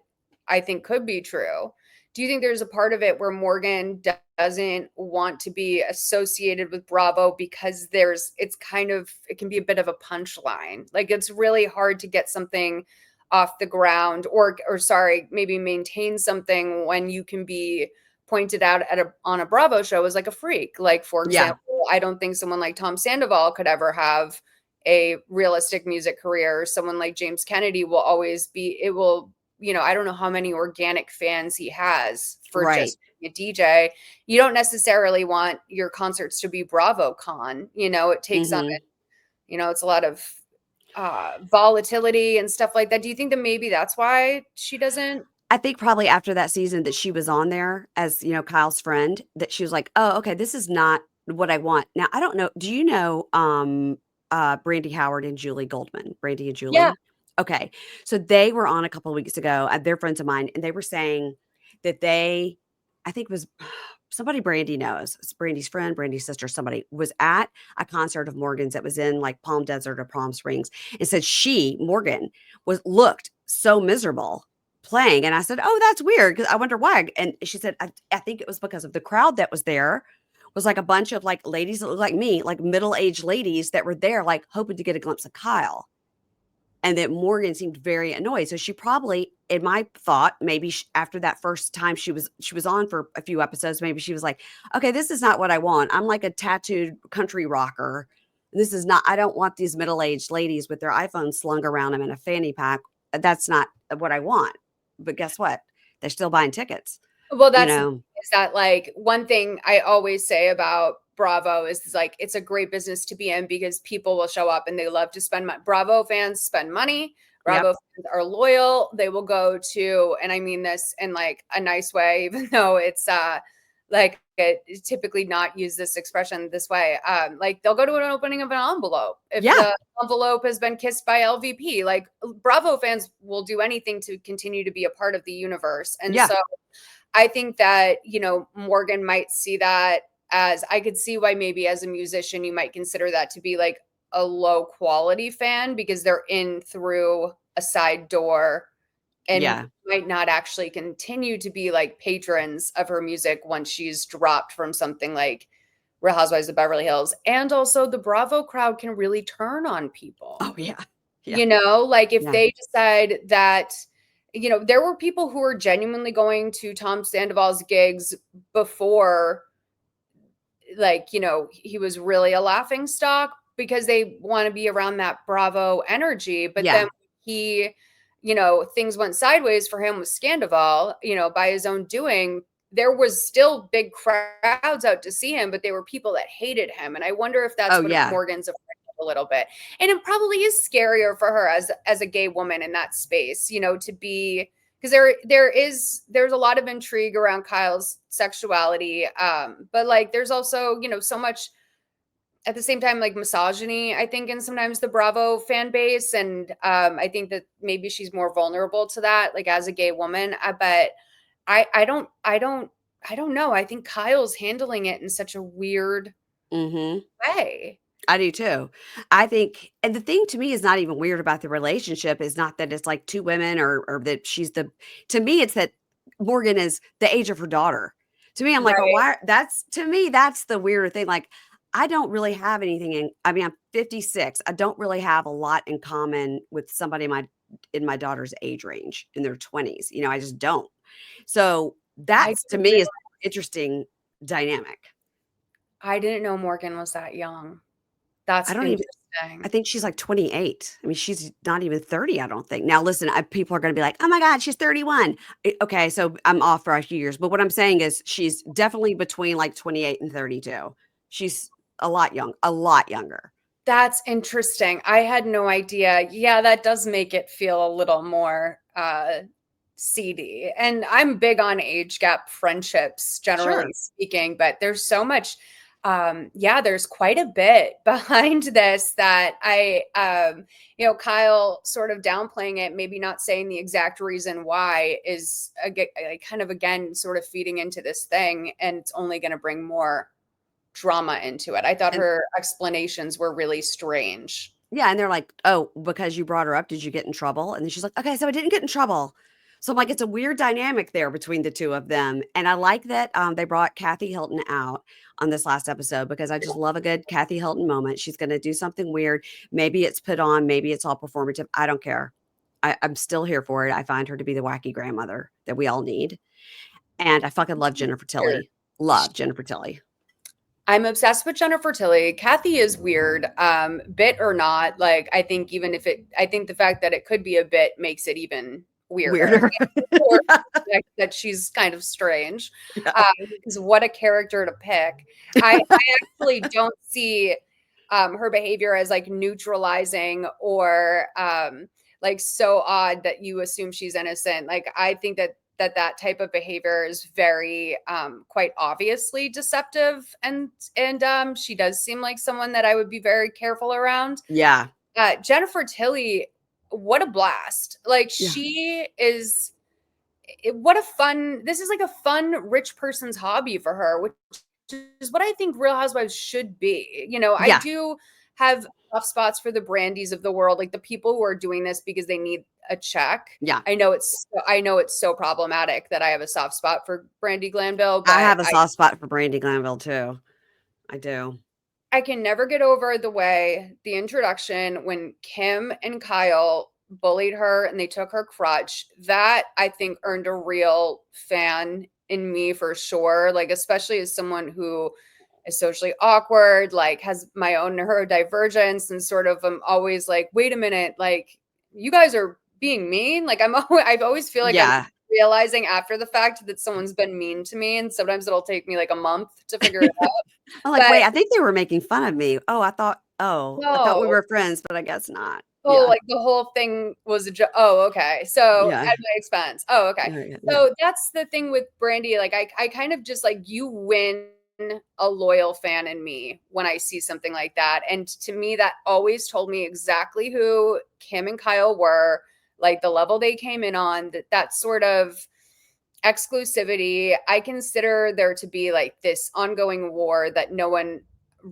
I think could be true? Do you think there's a part of it where Morgan doesn't want to be associated with Bravo because it can be a bit of a punchline. Like it's really hard to get something off the ground or sorry, maybe maintain something when you can be pointed out on a Bravo show as like a freak. Like for Yeah. example, I don't think someone like Tom Sandoval could ever have a realistic music career. Someone like James Kennedy will always be, it will, I don't know how many organic fans he has for Right. just being a DJ. You don't necessarily want your concerts to be BravoCon. It takes on, Mhm. it's a lot of volatility and stuff like that. Do you think that maybe that's why she doesn't? I think probably after that season that she was on there as, Kyle's friend, that she was like, "Oh, okay, this is not what I want." Now, I don't know, do you know, Brandy Howard and Julie Goldman? Brandy and Yeah. Julie? Okay. So they were on a couple of weeks ago, they're friends of mine, and they were saying that I think it was somebody Brandy knows, it's Brandy's friend, Brandy's sister, somebody was at a concert of Morgan's that was in, like, Palm Desert or Palm Springs, and said Morgan, looked so miserable playing, and I said, "Oh, that's weird, because I wonder why," and she said, I think it was because of the crowd that was there, was, like, a bunch of, like, ladies that looked like me, like, middle-aged ladies that were there, like, hoping to get a glimpse of Kyle, and that Morgan seemed very annoyed, so she probably, in my thought, maybe after that first time she was on for a few episodes, maybe she was like, "Okay, this is not what I want. I'm like a tattooed country rocker. This is not I don't want these middle-aged ladies with their iPhones slung around them in a fanny pack. That's not what I want." But guess what? They're still buying tickets, Well, you that's the thing know? is that, like, one thing I always say about Bravo is like it's a great business to be in because people will show up and they love to spend money. Bravo fans spend money. Yep. Bravo fans are loyal. They will go to, and I mean this in like a nice way, even though it's like it typically not use this expression this way. Like they'll go to an opening of an envelope if Yeah. the envelope has been kissed by LVP. Like Bravo fans will do anything to continue to be a part of the universe, and Yeah. so I think that, Morgan might see that as I could see why maybe as a musician, you might consider that to be like a low quality fan because they're in through a side door and Yeah. might not actually continue to be like patrons of her music once she's dropped from something like Real Housewives of Beverly Hills. And also the Bravo crowd can really turn on people. Oh, yeah. Yeah. Like if Yeah. they decide that, there were people who were genuinely going to Tom Sandoval's gigs before, like, he was really a laughing stock because they want to be around that Bravo energy. But Yeah. then he, things went sideways for him with Scandoval, by his own doing. There was still big crowds out to see him, but they were people that hated him. And I wonder if that's Oh, what yeah. Morgan's afraid of a little bit. And it probably is scarier for her as a gay woman in that space, to be because there's a lot of intrigue around Kyle's sexuality, but like there's also so much at the same time like misogyny I think in sometimes the Bravo fan base, and I think that maybe she's more vulnerable to that like as a gay woman, but I don't know. I think Kyle's handling it in such a weird Mhm. way. I do too. I think, and the thing to me is not even weird about the relationship is not that it's like 2 women, or that she's to me, it's that Morgan is the age of her daughter. To me, I'm like, "Oh, Right. why?" To me, that's the weirder thing. Like, I don't really have anything I mean, I'm 56. I don't really have a lot in common with somebody in my daughter's age range, in their 20s. I just don't. So, I that's to didn't me is realize, interesting dynamic. I didn't know Morgan was that young. I That's don't even I interesting. think she's like 28. I mean, she's not even 30, I don't think. Now, listen, people are going to be like, "Oh my God, she's 31." Okay, so I'm off for a few years. But what I'm saying is she's definitely between like 28 and 32. She's a lot younger. That's interesting. I had no idea. Yeah, that does make it feel a little more seedy. And I'm big on age gap friendships, generally Sure. speaking, but there's so much. Yeah, there's quite a bit behind this that Kyle sort of downplaying it, maybe not saying the exact reason why, is kind of again sort of feeding into this thing, and it's only going to bring more drama into it. I thought And her explanations were really strange. yeah, and they're like, "Oh, because you brought her up, did you get in trouble?" And then she's like, "Okay, so I didn't get in trouble." So I'm like, it's a weird dynamic there between the two of them, and I like that they brought Kathy Hilton out on this last episode because I just love a good Kathy Hilton moment. She's going to do something weird. Maybe it's put on, maybe it's all performative. I don't care. I'm still here for it. I find her to be the wacky grandmother that we all need, and I fucking love Jennifer Weird. Tilly. Love Jennifer Tilly. I'm obsessed with Jennifer Tilly. Kathy is weird, bit or not. Like, I think I think the fact that it could be a bit makes it even weirder. Weirder. Or Yeah, that she's kind of strange, yeah. because what a character to pick. I actually don't see her behavior as like neutralizing or like so odd that you assume she's innocent. Like, I think that type of behavior is very quite obviously deceptive, and she does seem like someone that I would be very careful around. Yeah. Jennifer Tilly, what a blast. Like, Yeah. she is what a fun, this is like a fun rich person's hobby for her, which is what I think Real Housewives should be. I Yeah. do have soft spots for the Brandies of the world, like the people who are doing this because they need a check. Yeah. I know it's so problematic that I have a soft spot for Brandy Glanville, I but have a soft spot for Brandy Glanville too. I do. I can never get over the introduction when Kim and Kyle bullied her and they took her crutch. That, I think, earned a real fan in me for sure. Like, especially as someone who is socially awkward, like has my own neurodivergence, and sort of I'm always like, wait a minute, like, you guys are being mean. Like, I always feel like I'm Yeah. realizing after the fact that someone's been mean to me, and sometimes it'll take me like a month to figure it out. I'm like, But "Wait, I think they were making fun of me. I thought we no. were friends, but I guess not." Oh, Yeah. like the whole thing was a joke. Oh, okay. So Yeah. at my expense. Oh, okay. Yeah, yeah, yeah. So that's the thing with Brandy. Like, I kind of just like, you win a loyal fan in me when I see something like that. And to me, that always told me exactly who Kim and Kyle were, like the level they came in on, that sort of exclusivity. I consider there to be like this ongoing war that no one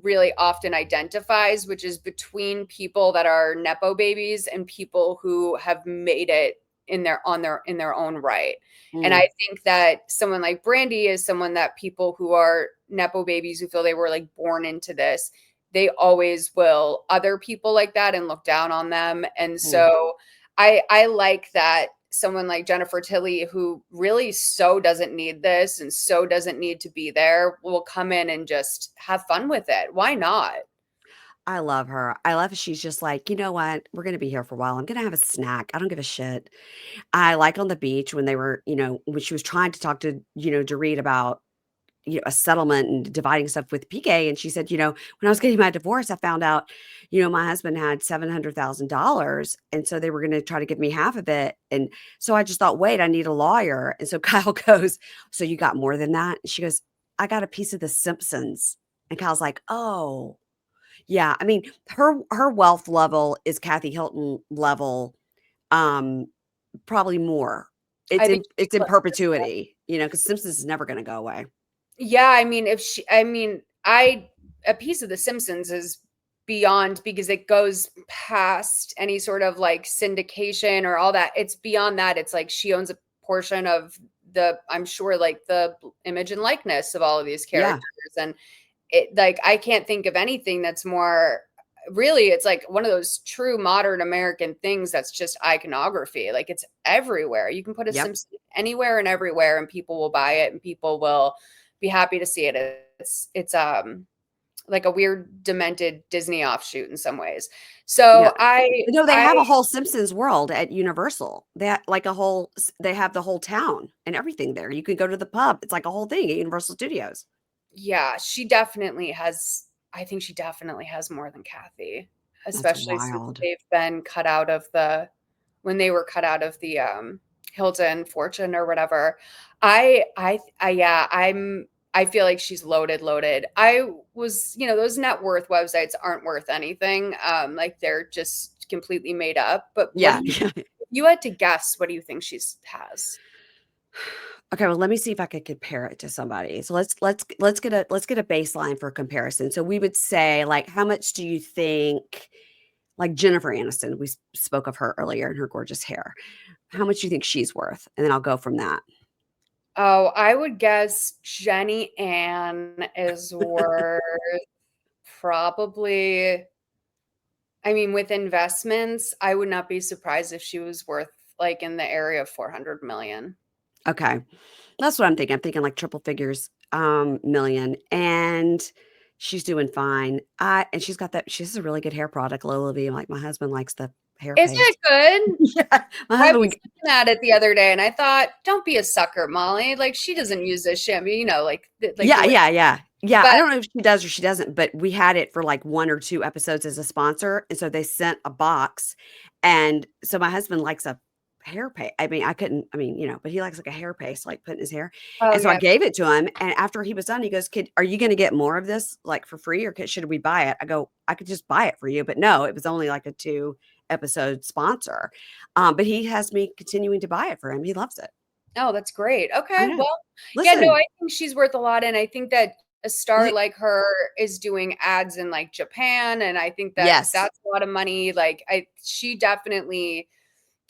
really often identifies, which is between people that are nepo babies and people who have made it in their own right. And Mm, I think that someone like Brandy is someone that people who are nepo babies, who feel they were like born into this, they always will other people like that and look down on them. And mm. so I like that someone like Jennifer Tilly, who really so doesn't need this and so doesn't need to be there, will come in and just have fun with it. Why not? I love her. I love she's just like, "You know what? We're gonna be here for a while. I'm gonna have a snack. I don't give a shit." I like on the beach when they were, when she was trying to talk to, Dorit about, a settlement and dividing stuff with PK. And she said, when I was getting my divorce, I found out, my husband had $700,000. And so they were going to try to give me half of it. And so I just thought, wait, I need a lawyer. And so Kyle goes, "So you got more than that?" And she goes, "I got a piece of the Simpsons." And Kyle's like, "Oh, yeah." I mean, her wealth level is Kathy Hilton level, um, probably more. I think It's in perpetuity, because Simpsons is never going to go away. yeah, I mean, if she, I mean, I, a piece of The Simpsons is beyond, because it goes past any sort of like syndication or all that. It's beyond that. It's like she owns a portion of I'm sure, like the image and likeness of all of these characters. Yeah. And it, like, I can't think of anything that's more, really, it's like one of those true modern American things that's just iconography. Like, it's everywhere. You can put a Yep. Simpson anywhere and everywhere, and people will buy it and people will be happy to see it. It's like a weird demented Disney offshoot in some ways. Yeah. So I No, they I have a whole Simpsons world at Universal. They have the whole town and everything there. You can go to the pub. It's like a whole thing at Universal Studios. Yeah, she definitely has, I think she definitely has more than Kathy, That's especially since wild. they've been cut out of when they were cut out of the Hilton fortune or whatever. Yeah, I feel like she's loaded. I was, those net worth websites aren't worth anything. Like they're just completely made up. But Yeah. if you had to guess, what do you think she's has? Okay, well, let me see if I could compare it to somebody. So let's get a baseline for comparison. So we would say, like, how much do you think, like Jennifer Aniston, we spoke of her earlier and her gorgeous hair. How much do you think she's worth? And then I'll go from that. Oh, I would guess Jenny Ann is worth probably, I mean, with investments, I would not be surprised if she was worth like in the area of 400 million. Okay. That's what I'm thinking. I'm thinking like triple figures, million. And she's doing fine. And she has a really good hair product, Lola V. Like my husband likes the hair Is it paste. good? Yeah. My I husband was would, looking at it the other day and I thought, don't be a sucker, Molly. Like she doesn't use this shampoo, like yeah, the way. yeah, yeah. Yeah. I But don't know if she does or she doesn't, but we had it for like 1 or 2 episodes as a sponsor. And so they sent a box. And so my husband likes a hair paste. I mean, I couldn't, I mean, but he likes like a hair paste, like put in his hair. oh And so I yeah. gave it to him. And after he was done, he goes, Kid, are you going to get more of this like for free or should we buy it? I go, I could just buy it for you. But no, it was only like a 2 episode sponsor. But he has me continuing to buy it for him. He loves it. Oh, that's great. I Okay. know. Well, yeah, no, Listen, I think she's worth a lot. And I think that a you star think, like her is doing ads in like Japan. And I think that yes, that's a lot of money. Like she definitely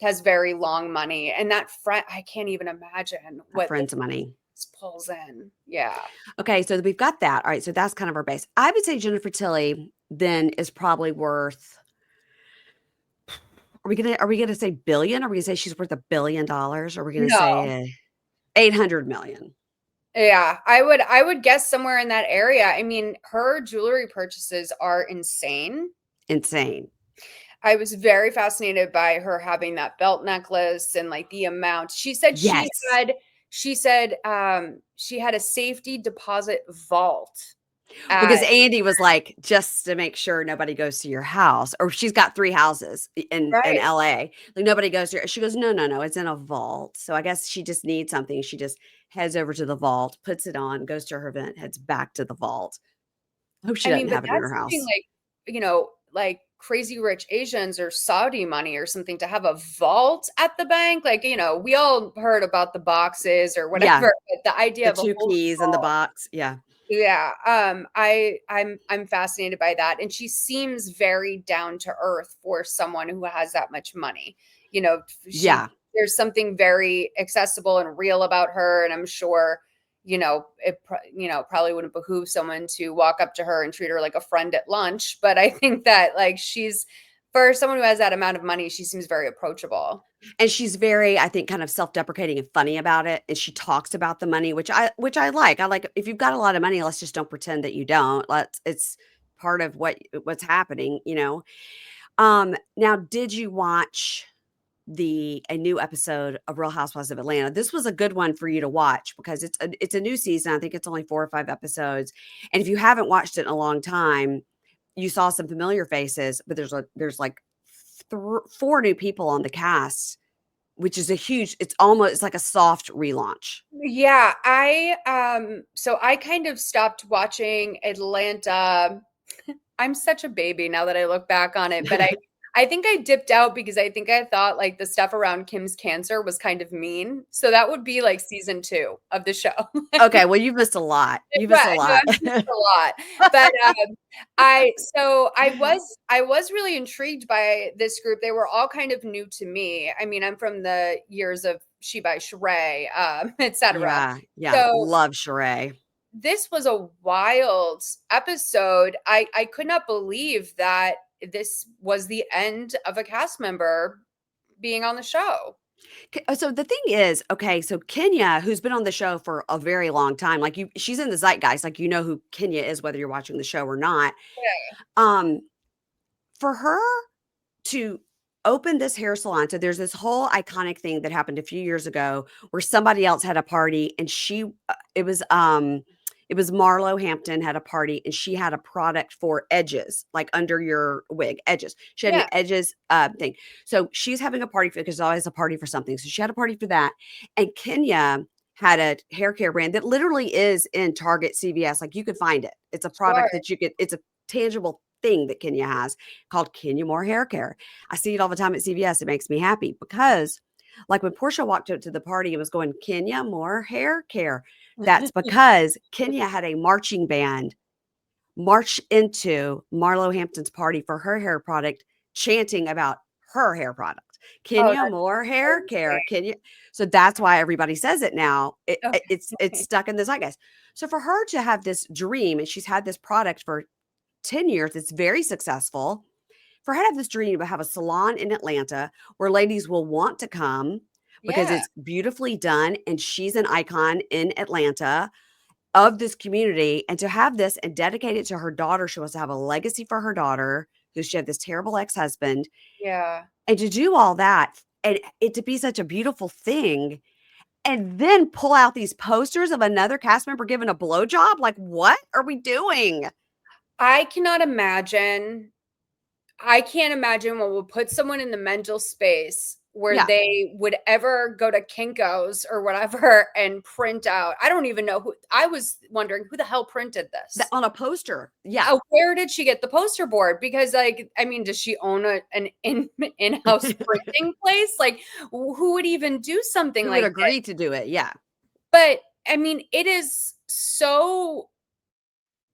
has very long money. And that friend, I can't even imagine a what friend's money. this pulls in. Yeah. Okay, so we've got that. All right, so that's kind of our base. I would say Jennifer Tilly then is probably worth. Are we gonna say billion? Are we gonna say she's worth $1 billion? Are we gonna No. say 800 million? Yeah, I would guess somewhere in that area. I mean, her jewelry purchases are insane. Insane. I was very fascinated by her having that belt necklace and like the amount. She said Yes. she had a safety deposit vault Well, because at Andy was like, just to make sure nobody goes to your house, or she's got 3 houses in right. LA. Like nobody goes to her. She goes, no, no, no, it's in a vault. So I guess she just needs something. She just heads over to the vault, puts it on, goes to her event, heads back to the vault. Hope she I mean, doesn't but have it in that's her something house. like, like crazy rich Asians or Saudi money or something to have a vault at the bank. Like, we all heard about the boxes or Yeah. whatever, but the idea The of a 2 whole keys in the box. Yeah. yeah, I'm fascinated by that, and she seems very down to earth for someone who has that much money. You know, she Yeah. there's something very accessible and real about her, and I'm sure, probably wouldn't behoove someone to walk up to her and treat her like a friend at lunch, but I think that like she's for someone who has that amount of money, she seems very approachable. And she's very, I think, kind of self-deprecating and funny about it, and she talks about the money, which I like. I like if you've got a lot of money, let's just don't pretend that you don't. Let's it's part of what's happening. Now did you watch the a new episode of Real Housewives of Atlanta? This was a good one for you to watch because it's a new season. I think it's only 4 or 5 episodes. And if you haven't watched it in a long time, you saw some familiar faces, but there's like 4 new people on the cast, which is a huge it's like a soft relaunch. Yeah, so I kind of stopped watching Atlanta. I'm such a baby now that I look back on it, but I think I dipped out because I think I thought like the stuff around Kim's cancer was kind of mean. So that would be like season 2 of the show. Okay, well, you've missed a lot. You've missed a Right, no, lot. I've missed a lot. But, I was really intrigued by this group. They were all kind of new to me. I mean, I'm from the years of She by Sheree, et cetera. Yeah, yeah, So love Sheree. this was a wild episode. I could not believe that this was the end of a cast member being on the show. So the thing is, okay, so Kenya, who's been on the show for a very long time, like she's in the zeitgeist, like you know who Kenya is, whether you're watching the show or not. Um, for her to open this hair salon, so there's this whole iconic thing that happened a few years ago where somebody else had a party and it was Marlo Hampton had a party and she had a product for edges, like under your wig, edges. She had an Yeah. edges thing. So she's having a party because there's always a party for something. So she had a party for that. And Kenya had a hair care brand that literally is in Target, CVS. Like you could find it. It's a Sure. product that you could, it's a tangible thing that Kenya has called Kenya Moore Hair Care. I see it all the time at CVS. It makes me happy because like when Portia walked up to the party and was going, Kenya Moore Hair Care. That's because Kenya had a marching band march into Marlo Hampton's party for her hair product, chanting about her hair product. Oh, Kenya that's Moore Hair Care. amazing. Kenya. So that's why everybody says it now. It's Okay. stuck in the zeitgeist. So for her to have this dream, and she's had this product for 10 years, it's very successful. For her to have this dream to have a salon in Atlanta where ladies will want to come because Yeah. it's beautifully done and she's an icon in Atlanta of this community, and to have this and dedicate it to her daughter. She wants to have a legacy for her daughter who she had this terrible ex-husband, Yeah. and to do all that and it to be such a beautiful thing and then pull out these posters of another cast member giving a blowjob. Like, what are we doing? I cannot imagine I can't imagine what would put someone in the mental space where Yeah, they would ever go to Kinko's or whatever and print out. I don't even know who I was wondering who the hell printed this? on a poster. Yeah, Where did she get the poster board? Because, like, I mean, does she own an in-house printing place? Like, who would even do something who would like that? agree to do it? Yeah, But I mean, it is so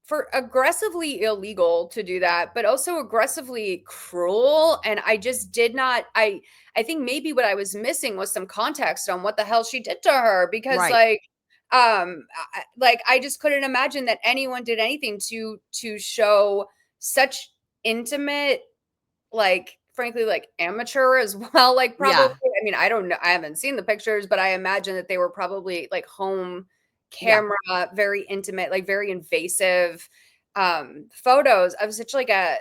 for aggressively illegal to do that, but also aggressively cruel. And I just did not. I think maybe what I was missing was some context on what the hell she did to her because, right. like I just couldn't imagine that anyone did anything to show such intimate, like frankly, like amateur as well. Like probably, Yeah, I mean, I don't know. I haven't seen the pictures, but I imagine that they were probably like home yeah. camera, very intimate, like very invasive photos of such like a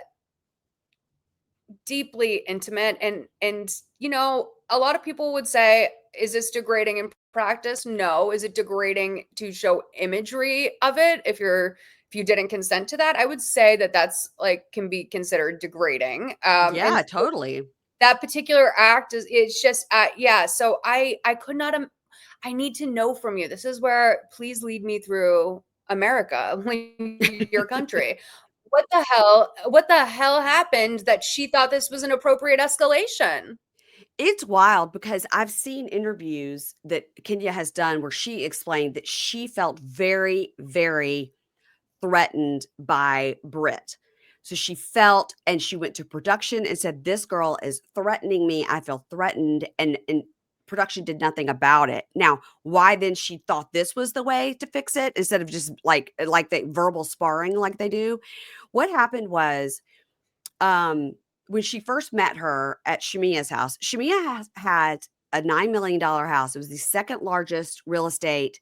deeply intimate and a lot of people would say, is this degrading in practice? No. Is it degrading to show imagery of it if you didn't consent to that? I would say that that's like can be considered degrading. And Yeah, totally. that particular act is it's just yeah, so I could not I need to know from you. This is where please lead me through America, your country. What the hell happened that she thought this was an appropriate escalation? It's wild because I've seen interviews that Kenya has done where she explained that she felt very, very threatened by Brit. So she felt, and she went to production and said, "This girl is threatening me. I feel threatened." And production did nothing about it. Now, why then she thought this was the way to fix it instead of just like the verbal sparring like they do. What happened was when she first met her at Shamia's house, Shamia had a $9 million house. It was the second largest real estate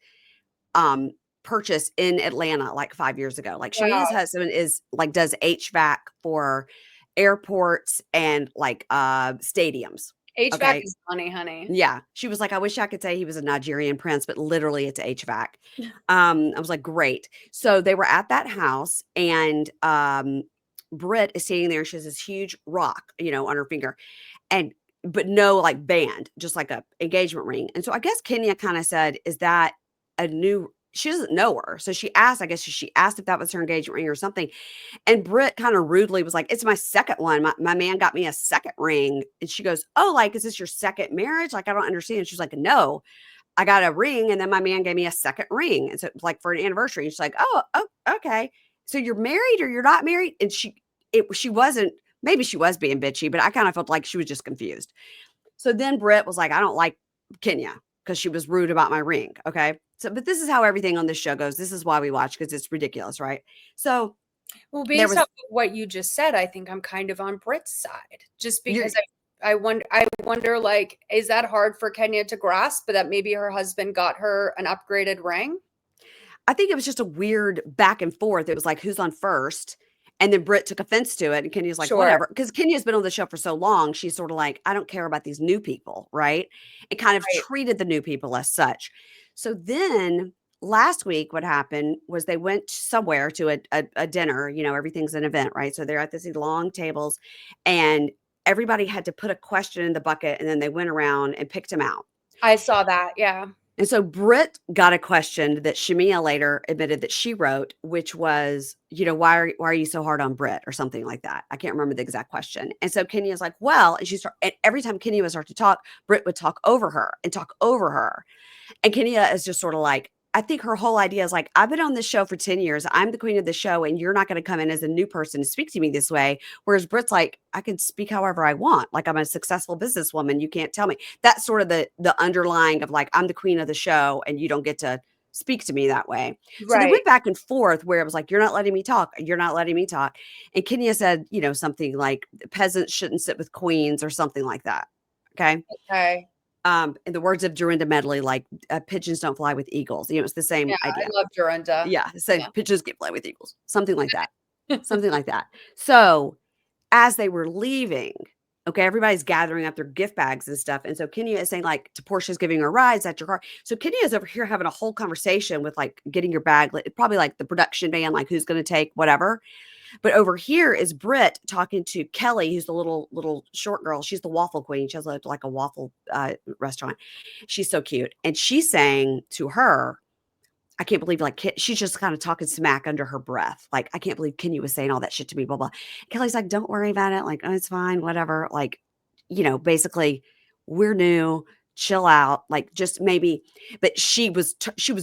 um purchase in Atlanta like 5 years ago. Like Shamia's Wow. husband is like does HVAC for airports and like stadiums. HVAC Okay. is money, honey. Yeah. She was like, I wish I could say he was a Nigerian prince, but literally it's HVAC. I was like, great. So they were at that house and Britt is standing there. She has this huge rock, on her finger, and but no like band, just like a engagement ring. And so I guess Kenya kind of said, "Is that a new?" She doesn't know her, so she asked. I guess she asked if that was her engagement ring or something. And Britt kind of rudely was like, "It's my second one. My man got me a second ring." And she goes, "Oh, like is this your second marriage? Like I don't understand." And she's like, "No, I got a ring, and then my man gave me a second ring, and so like for an anniversary." And she's like, "Oh, okay. So you're married or you're not married?" And she wasn't. Maybe she was being bitchy, but I kind of felt like she was just confused. So then Britt was like, "I don't like Kenya because she was rude about my ring." Okay. So, but this is how everything on this show goes. This is why we watch because it's ridiculous, right? So Well, there based was off of what you just said, I think I'm kind of on Brit's side, just you're because I wonder, like, is that hard for Kenya to grasp, but that maybe her husband got her an upgraded ring? I think it was just a weird back and forth. It was like, who's on first? And then Britt took offense to it. And Kenya's like, Sure. whatever. Because Kenya's been on the show for so long. She's sort of like, I don't care about these new people. Right. And kind of Right. treated the new people as such. So then last week, what happened was they went somewhere to a dinner. Everything's an event. Right. So they're at these long tables and everybody had to put a question in the bucket. And then they went around and picked them out. I saw that, yeah. And so Britt got a question that Shamia later admitted that she wrote, which was, why are you so hard on Britt or something like that? I can't remember the exact question. And so Kenya's like, well, and every time Kenya would start to talk, Britt would talk over her and talk over her. And Kenya is just sort of like, I think her whole idea is like, I've been on this show for 10 years. I'm the queen of the show, and you're not going to come in as a new person and speak to me this way. Whereas Britt's like, I can speak however I want. Like, I'm a successful businesswoman. You can't tell me. That's sort of the underlying of like, I'm the queen of the show, and you don't get to speak to me that way. So they Right. went back and forth where it was like, you're not letting me talk. You're not letting me talk. And Kenya said, something like peasants shouldn't sit with queens or something like that. Okay. Okay. In the words of Dorinda Medley, like pigeons don't fly with eagles. It's the same Yeah, I idea. love Dorinda. Yeah, the same Yeah. pigeons can fly with eagles. Something like that. Something like that. So as they were leaving, okay, everybody's gathering up their gift bags and stuff. And so Kenya is saying, like, to Portia's giving her rides at your car. So Kenya is over here having a whole conversation with like getting your bag, probably like the production van, like who's going to take whatever. But over here is Britt talking to Kelly, who's the little short girl. She's the waffle queen. She has like a waffle restaurant. She's so cute. And she's saying to her, I can't believe she's just kind of talking smack under her breath. Like, I can't believe Kenya was saying all that shit to me, blah, blah. Kelly's like, don't worry about it. Like, oh, it's fine, whatever. Like, basically, we're new, chill out. Like, just maybe, but she was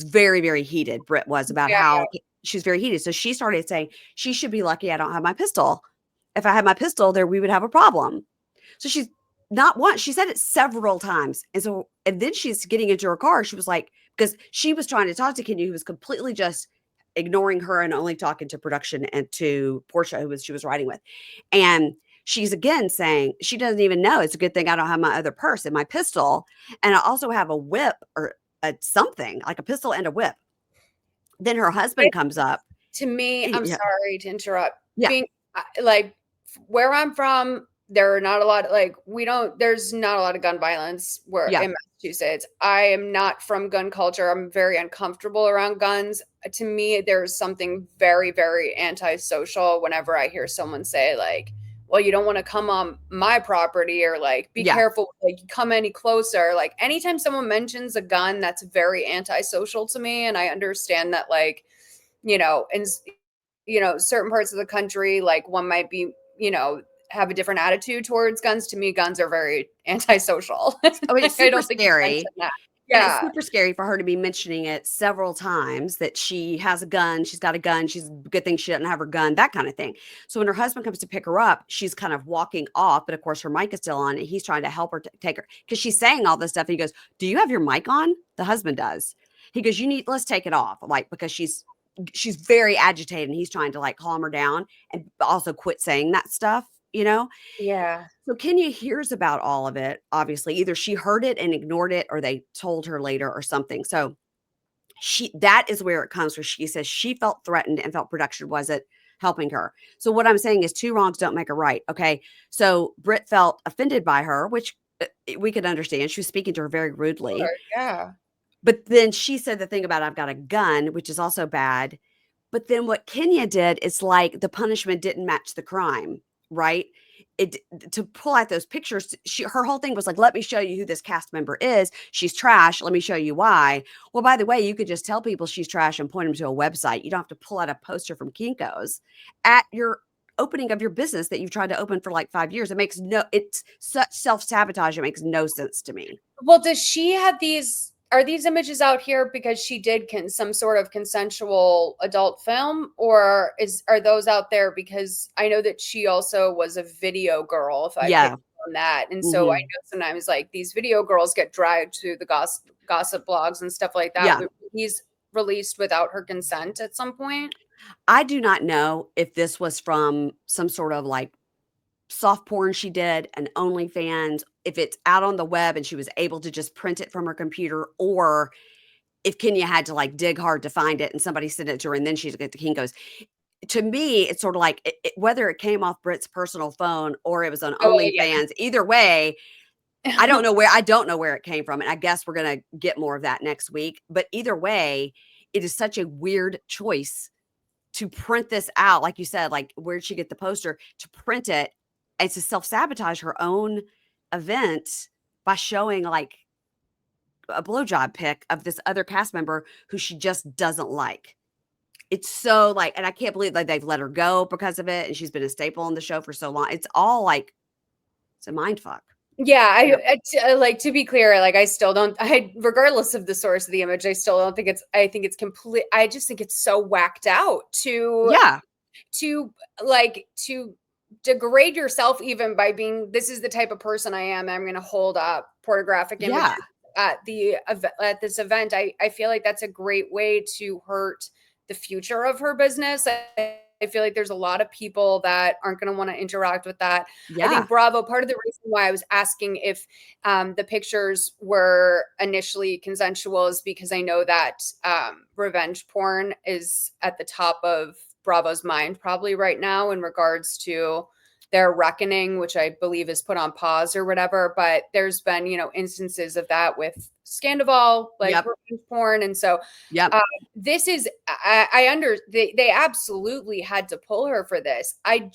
very, very heated. Britt was about Yeah. how she's very heated. So she started saying she should be lucky I don't have my pistol. If I had my pistol there, we would have a problem. So she's not once, she said it several times. And then she's getting into her car. She was like, because she was trying to talk to Kenya, who was completely just ignoring her and only talking to production and to Portia, she was riding with. And she's again saying she doesn't even know. It's a good thing I don't have my other purse and my pistol. And I also have a whip or something like a pistol and a whip. Then her husband comes up. To me, I'm Yeah. sorry to interrupt. Yeah. Being like where I'm from, there are not a lot there's not a lot of gun violence in Massachusetts. I am not from gun culture. I'm very uncomfortable around guns. To me, there's something very, very antisocial whenever I hear someone say like, well, you don't want to come on my property, or like, be careful, like, come any closer. Like, anytime someone mentions a gun, that's very antisocial to me. And I understand that, like, in certain parts of the country, like, one might be, have a different attitude towards guns. To me, guns are very antisocial. Oh, it's I super don't think you scary. mentioned that. And it's Yeah. super scary for her to be mentioning it several times that she has a gun. She's got a gun. She's a good thing she doesn't have her gun, that kind of thing. So when her husband comes to pick her up, she's kind of walking off. But of course, her mic is still on and he's trying to help her take her because she's saying all this stuff. And he goes, do you have your mic on? The husband does. He goes, let's take it off. Like, because she's very agitated and he's trying to like calm her down and also quit saying that stuff, Yeah. So Kenya hears about all of it, obviously. Either she heard it and ignored it or they told her later or something. So that is where it comes where she says she felt threatened and felt production wasn't helping her. So what I'm saying is 2 wrongs don't make a right. Okay. So Britt felt offended by her, which we could understand. She was speaking to her very rudely. Sure. Yeah. But then she said the thing about I've got a gun, which is also bad. But then what Kenya did is like the punishment didn't match the crime, right? To pull out those pictures, her whole thing was like, let me show you who this cast member is. She's trash. Let me show you why. Well, by the way, you could just tell people she's trash and point them to a website. You don't have to pull out a poster from Kinko's at your opening of your business that you've tried to open for like 5 years. It's such self-sabotage. It makes no sense to me. Well, does she have are these images out here because she did some sort of consensual adult film, or are those out there because I know that she also was a video girl, if I picked on that. And so I know sometimes like these video girls get dragged to the gossip blogs and stuff like that. Yeah. He's released without her consent at some point. I do not know if this was from some sort of like soft porn she did, an OnlyFans, if it's out on the web and she was able to just print it from her computer, or if Kenya had to like dig hard to find it and somebody sent it to her and then she's get the Kinko's. To me, it's sort of like whether it came off Britt's personal phone or it was on OnlyFans, either way, I don't know where it came from. And I guess we're going to get more of that next week. But either way, it is such a weird choice to print this out. Like you said, like where'd she get the poster to print it and to self-sabotage her own event by showing like a blowjob pic of this other cast member who she just doesn't like. It's so like, and I can't believe like they've let her go because of it, and she's been a staple on the show for so long. It's all like it's a mind fuck. Yeah, Yep. like, to be clear, like, I still don't, regardless of the source of the image, I still don't think I think it's complete. I just think it's so whacked out Yeah. to like, to degrade yourself even by being, this is the type of person I am. I'm going to hold up pornographic images Yeah. at this event. I feel like that's a great way to hurt the future of her business. I feel like there's a lot of people that aren't going to want to interact with that. I Yeah. think Bravo, part of the reason why I was asking if the pictures were initially consensual is because I know that revenge porn is at the top of Bravo's mind probably right now in regards to their reckoning, which I believe is put on pause or whatever. But there's been, instances of that with Scandival, like Yep. revenge porn. And so Yep. uh, this is, they absolutely had to pull her for this. I'm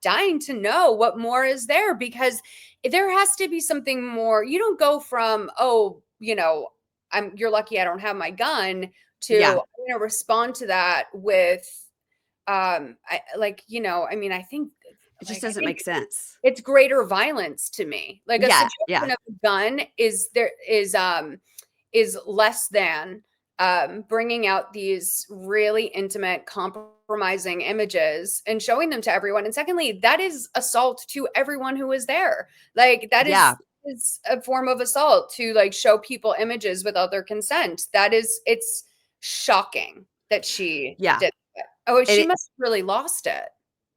dying to know what more is there, because there has to be something more. You don't go from, oh, you're lucky I don't have my gun, to Yeah. I'm going to respond to that with I mean, It just I doesn't think make sense. it's greater violence to me. Like, a Yeah. situation Yeah. of a gun is less than bringing out these really intimate, compromising images and showing them to everyone. And secondly, that is assault to everyone who is there. Like, that Yeah. is a form of assault to, like, show people images without their consent. It's shocking that she Yeah. did that. Oh, And she it, must have really lost it.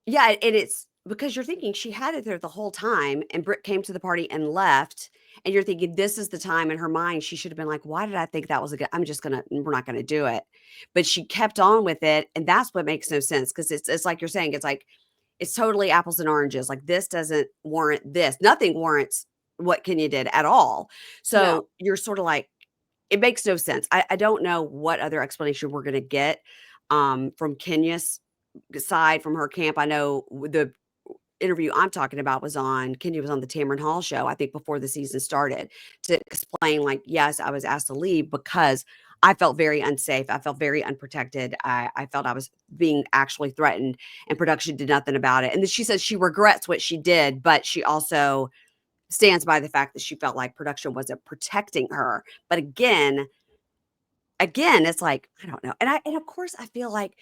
yeah, and it's because you're thinking she had it there the whole time, and Britt came to the party and left, and you're thinking this is the time in her mind she should have been like, "Why did I think that was a good? I'm just gonna, we're not gonna do it," but she kept on with it, and that's what makes no sense because it's like you're saying, it's like it's totally apples and oranges. Like this doesn't warrant this. Nothing warrants what Kenya did at all. No. So you're sort of like, it makes no sense. I don't know what other explanation we're gonna get from Kenya's side, from her camp. I know the interview I'm talking about was on Kenya was on the Tamron Hall show, I think before the season started, to explain like, yes, I was asked to leave because I felt very unsafe. I felt very unprotected. I felt I was being actually threatened, and production did nothing about it. And then she says she regrets what she did, but she also stands by the fact that she felt like production wasn't protecting her. But again, it's like, I don't know. And of course I feel like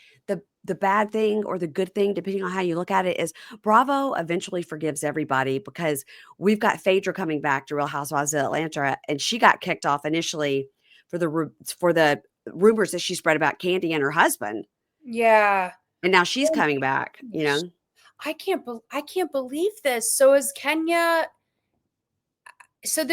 the bad thing or the good thing, depending on how you look at it, is Bravo eventually forgives everybody, because we've got Phaedra coming back to Real Housewives of Atlanta, and she got kicked off initially for the rumors that she spread about Candy and her husband. Yeah. And now she's Oh my coming back, you gosh. know? I can't believe this. So is Kenya, so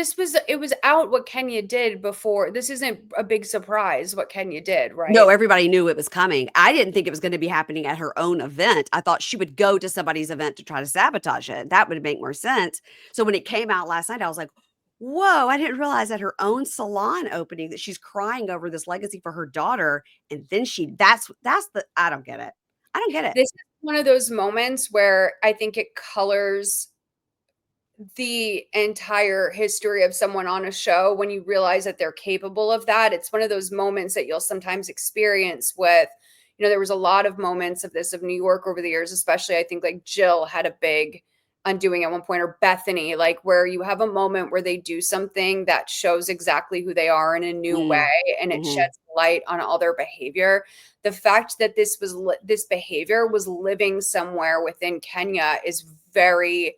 it was out what Kenya did before. This isn't a big surprise what Kenya did, No, right? everybody knew it was coming. I didn't think it was going to be happening at her own event. I thought she would go to somebody's event to try to sabotage it. That would make more sense. So when it came out last night, I was like, whoa, I didn't realize at her own salon opening that she's crying over this legacy for her daughter. And then that's the, I don't get it. I don't get it. This is one of those moments where I think it colors the entire history of someone on a show when you realize that they're capable of that. It's one of those moments that you'll sometimes experience with, there was a lot of moments of this of New York over the years, especially I think like Jill had a big undoing at one point, or Bethany, like where you have a moment where they do something that shows exactly who they are in a new way, Mm, and it mhm. sheds light on all their behavior. The fact that this behavior was living somewhere within Kenya is very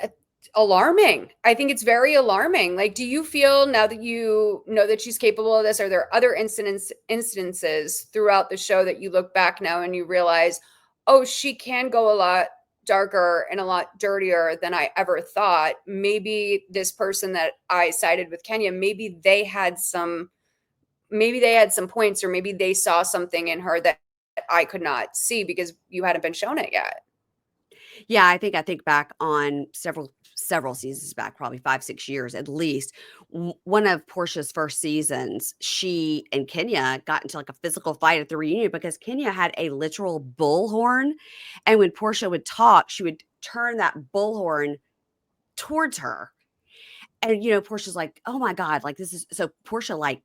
uh, alarming. I think it's very alarming. Like, do you feel, now that you know that she's capable of this, are there other instances throughout the show that you look back now and you realize, oh, she can go a lot darker and a lot dirtier than I ever thought? Maybe this person that I sided with, Kenya, maybe they had some points, or maybe they saw something in her that I could not see because you hadn't been shown it yet. Yeah, I think back on several seasons back, probably 5, 6 years at least. One of Portia's first seasons, she and Kenya got into like a physical fight at the reunion because Kenya had a literal bullhorn, and when Portia would talk, she would turn that bullhorn towards her. And, Portia's like, "Oh my god, like, this is" so Portia, like,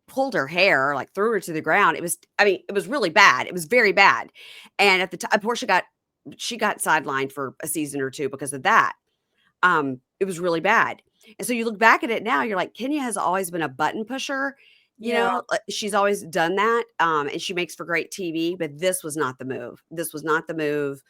pulled her hair, like, threw her to the ground. It was really bad. It was very bad. And at the time, Portia got sidelined for a season or 2 because of that. It was really bad. And so you look back at it now, you're like, Kenya has always been a button pusher, Yeah. she's always done that, and she makes for great TV, but this was not the move. This was not the move.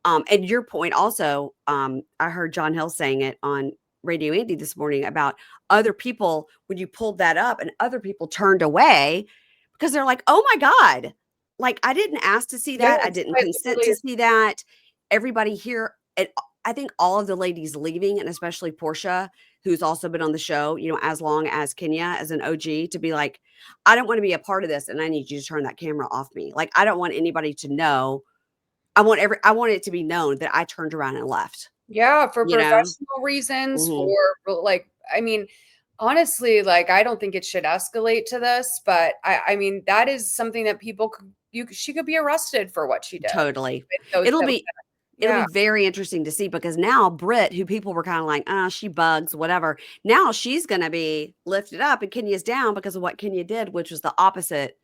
And your point also, I heard John Hill saying it on Radio Indy this morning about other people when you pulled that up and other people turned away because they're like, "Oh my god. Like I didn't ask to see that. I Yes. didn't I consent to literally see that." Everybody here and I think all of the ladies leaving and especially Portia, who's also been on the show, as long as Kenya as an OG to be like, "I don't want to be a part of this and I need you to turn that camera off me." Like I don't want anybody to know I want it to be known that I turned around and left, Yeah, for you know? professional reasons, Mhm. like, I mean, honestly, like, I don't think it should escalate to this, but I mean, that is something that people could she could be arrested for what she did Totally. with those It'll that be it'll yeah. be very interesting to see because now Britt, who people were kinda like, she bugs, whatever." Now she's gonna be lifted up and Kenya's down because of what Kenya did, which was the opposite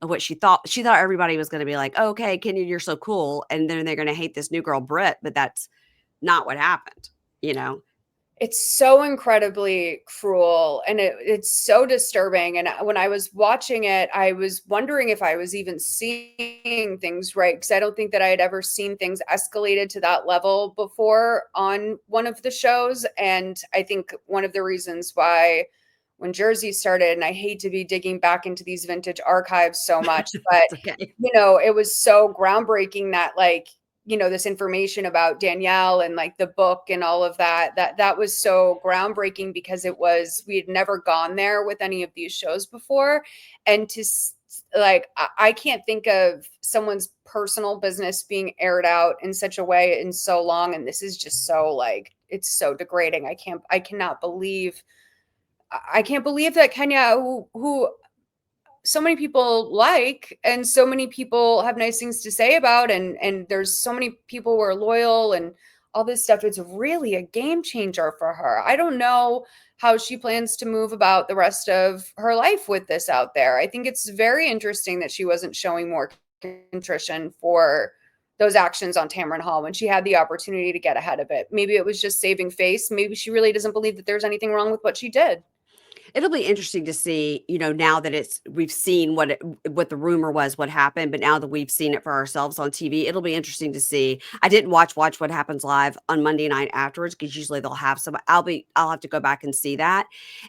of what she thought. She thought everybody was gonna be like, "Okay, Kenya, you're so cool," and then they're gonna hate this new girl, Britt, but that's not what happened, you know? It's so incredibly cruel and it's so disturbing. And when I was watching it, I was wondering if I was even seeing things right because I don't think that I had ever seen things escalated to that level before on one of the shows. And I think one of the reasons why when Jersey started, and I hate to be digging back into these vintage archives so much, but It's okay. it was so groundbreaking that like this information about Danielle and like the book and all of that was so groundbreaking because we had never gone there with any of these shows before. And like, I can't think of someone's personal business being aired out in such a way in so long. And this is just so like, it's so degrading. I can't believe that Kenya, who so many people like and so many people have nice things to say about and there's so many people who are loyal and all this stuff. It's really a game changer for her. I don't know how she plans to move about the rest of her life with this out there. I think it's very interesting that she wasn't showing more contrition for those actions on Tamron Hall when she had the opportunity to get ahead of it. Maybe it was just saving face. Maybe she really doesn't believe that there's anything wrong with what she did. It'll be interesting to see, now that we've seen what the rumor was, what happened, but now that we've seen it for ourselves on TV, it'll be interesting to see. I didn't watch What Happens Live on Monday night afterwards because usually they'll have some. I'll have to go back and see that,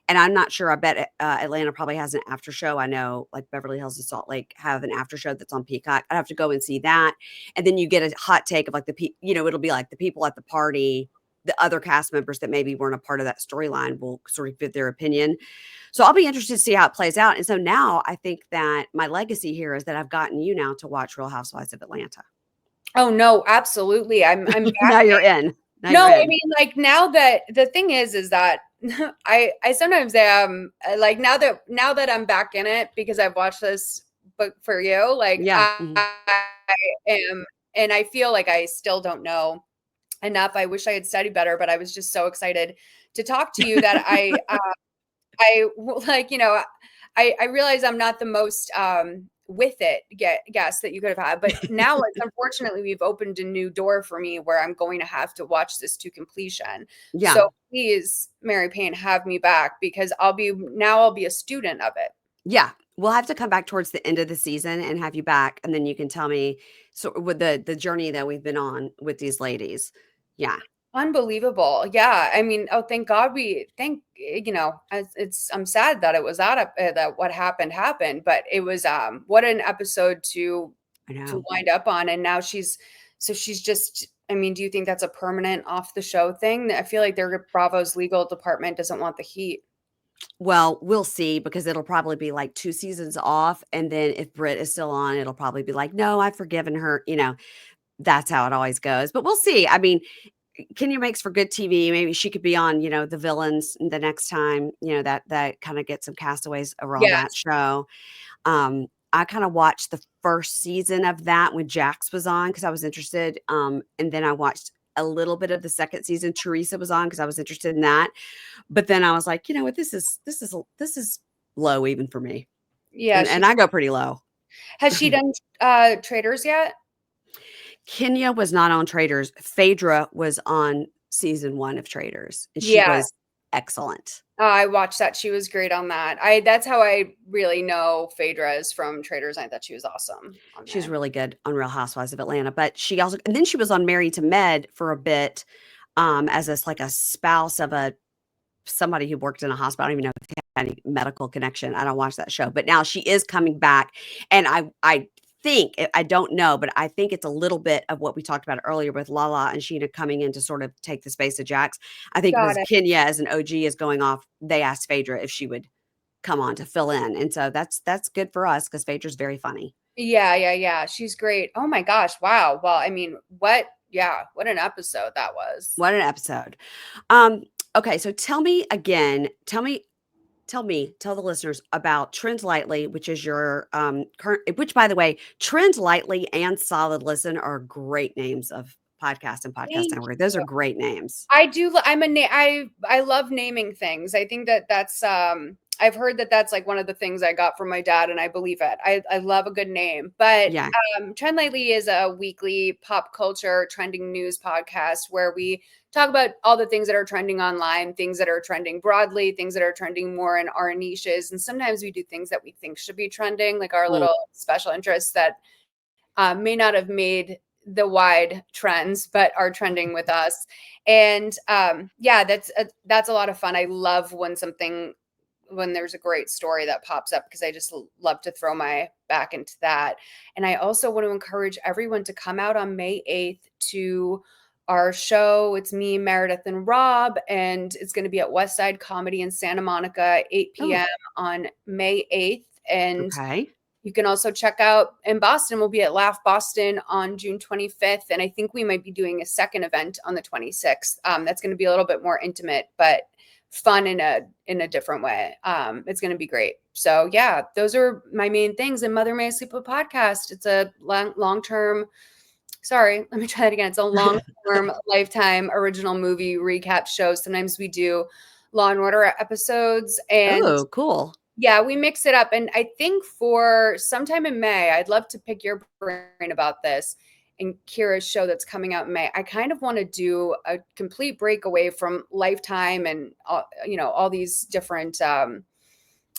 and I'm not sure. I bet Atlanta probably has an after show. I know like Beverly Hills and Salt Lake have an after show that's on Peacock. I'd have to go and see that, and then you get a hot take of like it'll be like the people at the party. The other cast members that maybe weren't a part of that storyline will sort of give their opinion. So I'll be interested to see how it plays out. And so now I think that my legacy here is that I've gotten you now to watch Real Housewives of Atlanta. Oh no, absolutely. I'm Now back. you're in. Now No, you're I in. mean, like, now that the thing is that I sometimes am like, now that I'm back in it because I've watched this book for you, like, Yeah. Mhm. I am, and I feel like I still don't know enough. I wish I had studied better, but I was just so excited to talk to you that like, I realize I'm not the most with it guess that you could have had, but now it's unfortunately we've opened a new door for me where I'm going to have to watch this to completion. Yeah. So please, Mary Payne, have me back because I'll be a student of it. Yeah. We'll have to come back towards the end of the season and have you back. And then you can tell me with the journey that we've been on with these ladies. Yeah. Unbelievable. Yeah. I mean, oh, thank God I'm sad that it was that what happened, but it was, what an episode I to know. wind up on. And now she's just, I mean, do you think that's a permanent off the show thing? I feel like their Bravo's legal department doesn't want the heat. Well, we'll see because it'll probably be like 2 seasons off. And then if Britt is still on, it'll probably be like, no, I've forgiven her. That's how it always goes. But we'll see. I mean, Kenya makes for good TV. Maybe she could be on, the villains the next time, that kind of get some castaways over on that Yes. show. I kind of watched the first season of that when Jax was on because I was interested. And then I watched a little bit of the second season. Teresa was on because I was interested in that. But then I was like, you know what, this is low even for me. Yeah, And I go pretty low. has she done Traders yet? Kenya was not on Traders. Phaedra was on season 1 of Traders, and she Yeah. was excellent. I watched that. She was great on that. That's how I really know Phaedra is from Traders. I thought she was awesome on She's there. really good on Real Housewives of Atlanta, but she also, and then she was on Married to Med for a bit, as like a spouse of somebody who worked in a hospital. I don't even know if they had any medical connection. I don't watch that show, but now she is coming back, and I think, I don't know, but I think it's a little bit of what we talked about earlier with Lala and Sheena coming in to sort of take the space of Jax. I think Got because it. Kenya as an OG is going off, they asked Phaedra if she would come on to fill in, and so that's good for us because Phaedra's very funny. Yeah. She's great. Oh my gosh. Wow. Well, I mean, what an episode that was. What an episode. Um, okay, so tell me again, tell the listeners about Trend Lightly, which is your current, which by the way, Trend Lightly and Solid Listen are great names of podcast and podcast Thank network. Those are you. great names. I do. I love naming things. I think that's I've heard that that's like one of the things I got from my dad, and I believe it. I love a good name. But Yeah. Trend Lately is a weekly pop culture trending news podcast where we talk about all the things that are trending online, things that are trending broadly, things that are trending more in our niches, and sometimes we do things that we think should be trending, like our Mm. little special interests that may not have made the wide trends, but are trending with us. And yeah, that's a lot of fun. I love when there's a great story that pops up because I just love to throw my back into that. And I also want to encourage everyone to come out on May 8th to our show. It's me, Meredith, and Rob, and it's going to be at West Side Comedy in Santa Monica, 8 p.m. on May 8th. And Okay. you can also check out in Boston. We'll be at Laugh Boston on June 25th. And I think we might be doing a second event on the 26th. That's going to be a little bit more intimate, but fun in a different way. It's going to be great. So yeah, those are my main things. And Mother May I Sleep With podcast. It's a long-term, sorry, let me try that again. It's a long-term Lifetime original movie recap show. Sometimes we do Law and Order episodes, and Oh, cool. yeah, we mix it up. And I think for sometime in May, I'd love to pick your brain about this and Kira's show that's coming out in May. I kind of want to do a complete break away from Lifetime and, all these different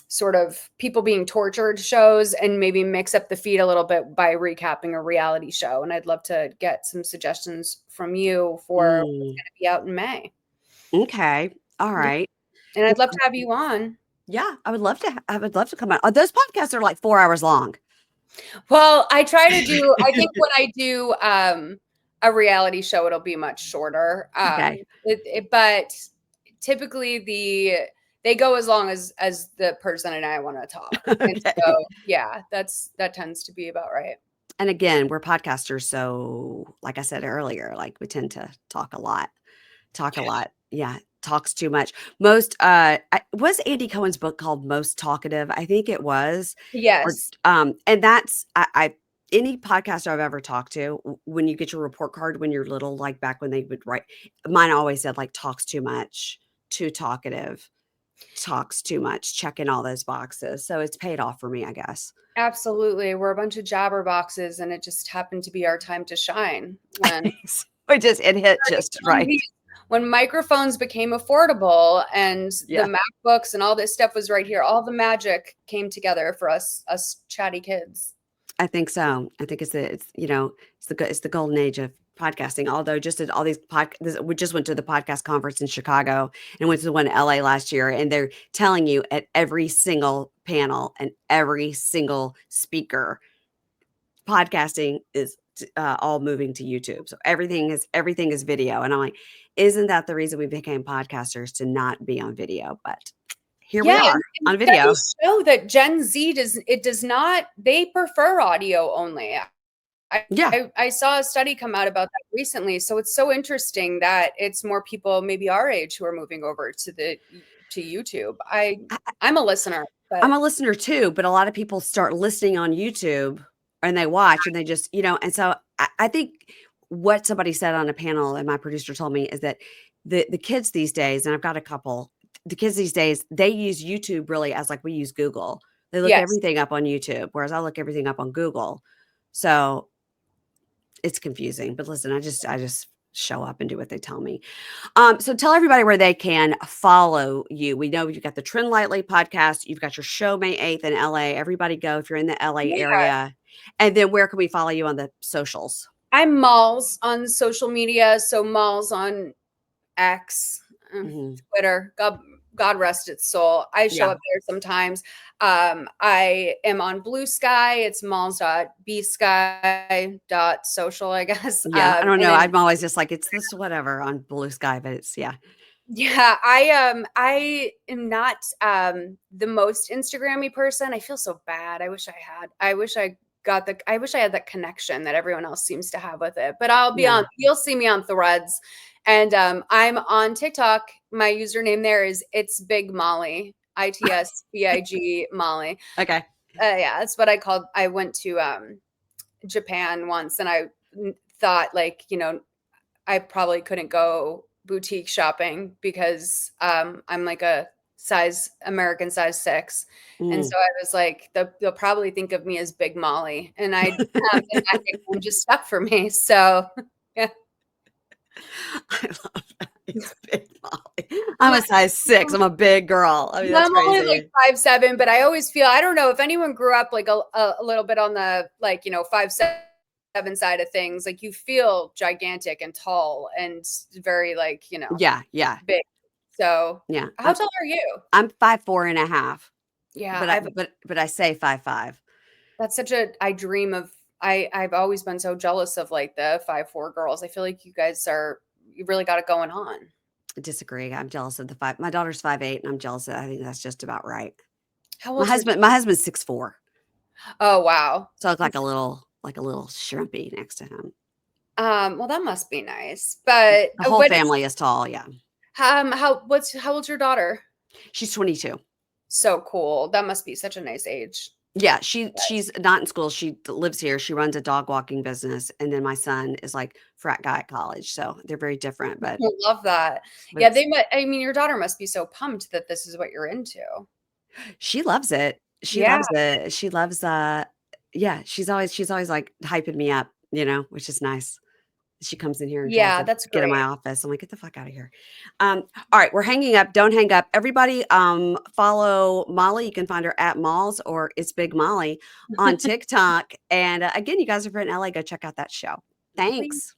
sort of people being tortured shows, and maybe mix up the feed a little bit by recapping a reality show. And I'd love to get some suggestions from you for what's going to be out in May. Okay. All Yeah. right. And I'd love to have you on. Yeah, I would love to come out. Those podcasts are like 4 hours long. Well, I try to do, I think when I do a reality show, it'll be much shorter. Okay. But typically they go as long as the person and I want to talk. And Okay. so yeah, that tends to be about right. And again, we're podcasters, so like I said earlier, like we tend to talk a lot. Yeah, talks too much. Was Andy Cohen's book called Most Talkative? I think it was. Or Yes. and that's I any podcaster I've ever talked to, when you get your report card when you're little, like back when they would write, mine always said like talks too much, too talkative, talks too much, checking all those boxes. So it's paid off for me, I guess. Absolutely. We're a bunch of jabber boxes, and it just happened to be our time to shine when It hit just right. when microphones became affordable and Yeah. the MacBooks and all this stuff was right here. All the magic came together for us chatty kids. I think so. I think it's the golden age of podcasting. Although just at all these we just went to the podcast conference in Chicago and went to the one in LA last year, and they're telling you at every single panel and every single speaker, podcasting is all moving to YouTube. So everything is video, and I'm like, isn't that the reason we became podcasters, to not be on video? But here we are on video. Studies show that Gen Z does not, they prefer audio only. I saw a study come out about that recently. So it's so interesting that it's more people maybe our age who are moving over to YouTube. I'm a listener. But I'm a listener too, but a lot of people start listening on YouTube and they watch and they just, and so I think what somebody said on a panel, and my producer told me, is that the kids these days, and I've got a couple, the kids these days, they use YouTube really as like we use Google. They look Yes. everything up on YouTube, whereas I look everything up on Google. So it's confusing. But listen, I just show up and do what they tell me. So tell everybody where they can follow you. We know you've got the Trend Lightly podcast. You've got your show May 8th in LA. Everybody go if you're in the LA Yeah. area. And then where can we follow you on the socials? I'm Malls on social media. So Malls on X, Mhm. Twitter. God rest its soul. I show Yeah. up there sometimes. I am on Blue Sky. It's malls.bsky.social, I guess. Yeah. I don't And know. then I'm always just like, it's this whatever on Blue Sky, but it's, yeah. yeah, I am not the most Instagrammy person. I feel so bad. I wish I had. I wish I had that connection that everyone else seems to have with it. But I'll be Yeah. on, you'll see me on Threads. And I'm on TikTok. My username there is It's Big Molly. ITSBIG Molly. Okay. Yeah, that's what I called. I went to Japan once and I thought like, I probably couldn't go boutique shopping because I'm like a American size 6. And Mm. so I was like, they'll probably think of me as Big Molly. And and that nickname just stuck for me. So yeah. I love that. It's Big Molly. I'm a size 6. I'm a big girl. I mean, that's I'm only like crazy. 5'7", but I always feel, I don't know if anyone grew up like a little bit on the like, 5'7" side of things, like you feel gigantic and tall and very like, Yeah. Yeah. big. So Yeah. how tall are you? I'm 5'4.5", Yeah, but I say 5'5". that's such a, I dream of, I've always been so jealous of like the 5'4" girls. I feel like you really got it going on. I disagree. I'm jealous of the 5. My daughter's 5'8", and I'm jealous. I think that's just about right. How My old's your husband, my husband's 6'4", Oh, wow. so I look like a little shrimpy next to him. Well, that must be nice. But The whole family is tall. Yeah. how old's your daughter? She's 22. So cool. That must be such a nice age. Yeah, she's not in school. She lives here. She runs a dog walking business, and then my son is like frat guy at college. So they're very different, but I love that. Yeah, it's I mean, your daughter must be so pumped that this is what you're into. she loves it. She Yeah. loves it. She loves yeah, she's always like hyping me up, which is nice. She comes in here and tries Yeah, to that's get in great. my office. I'm like, "Get the fuck out of here." All right, we're hanging up. Don't hang up. Everybody, follow Molly. You can find her at Malls or It's Big Molly on TikTok. And again, you guys are in LA, go check out that show. Thank Thanks.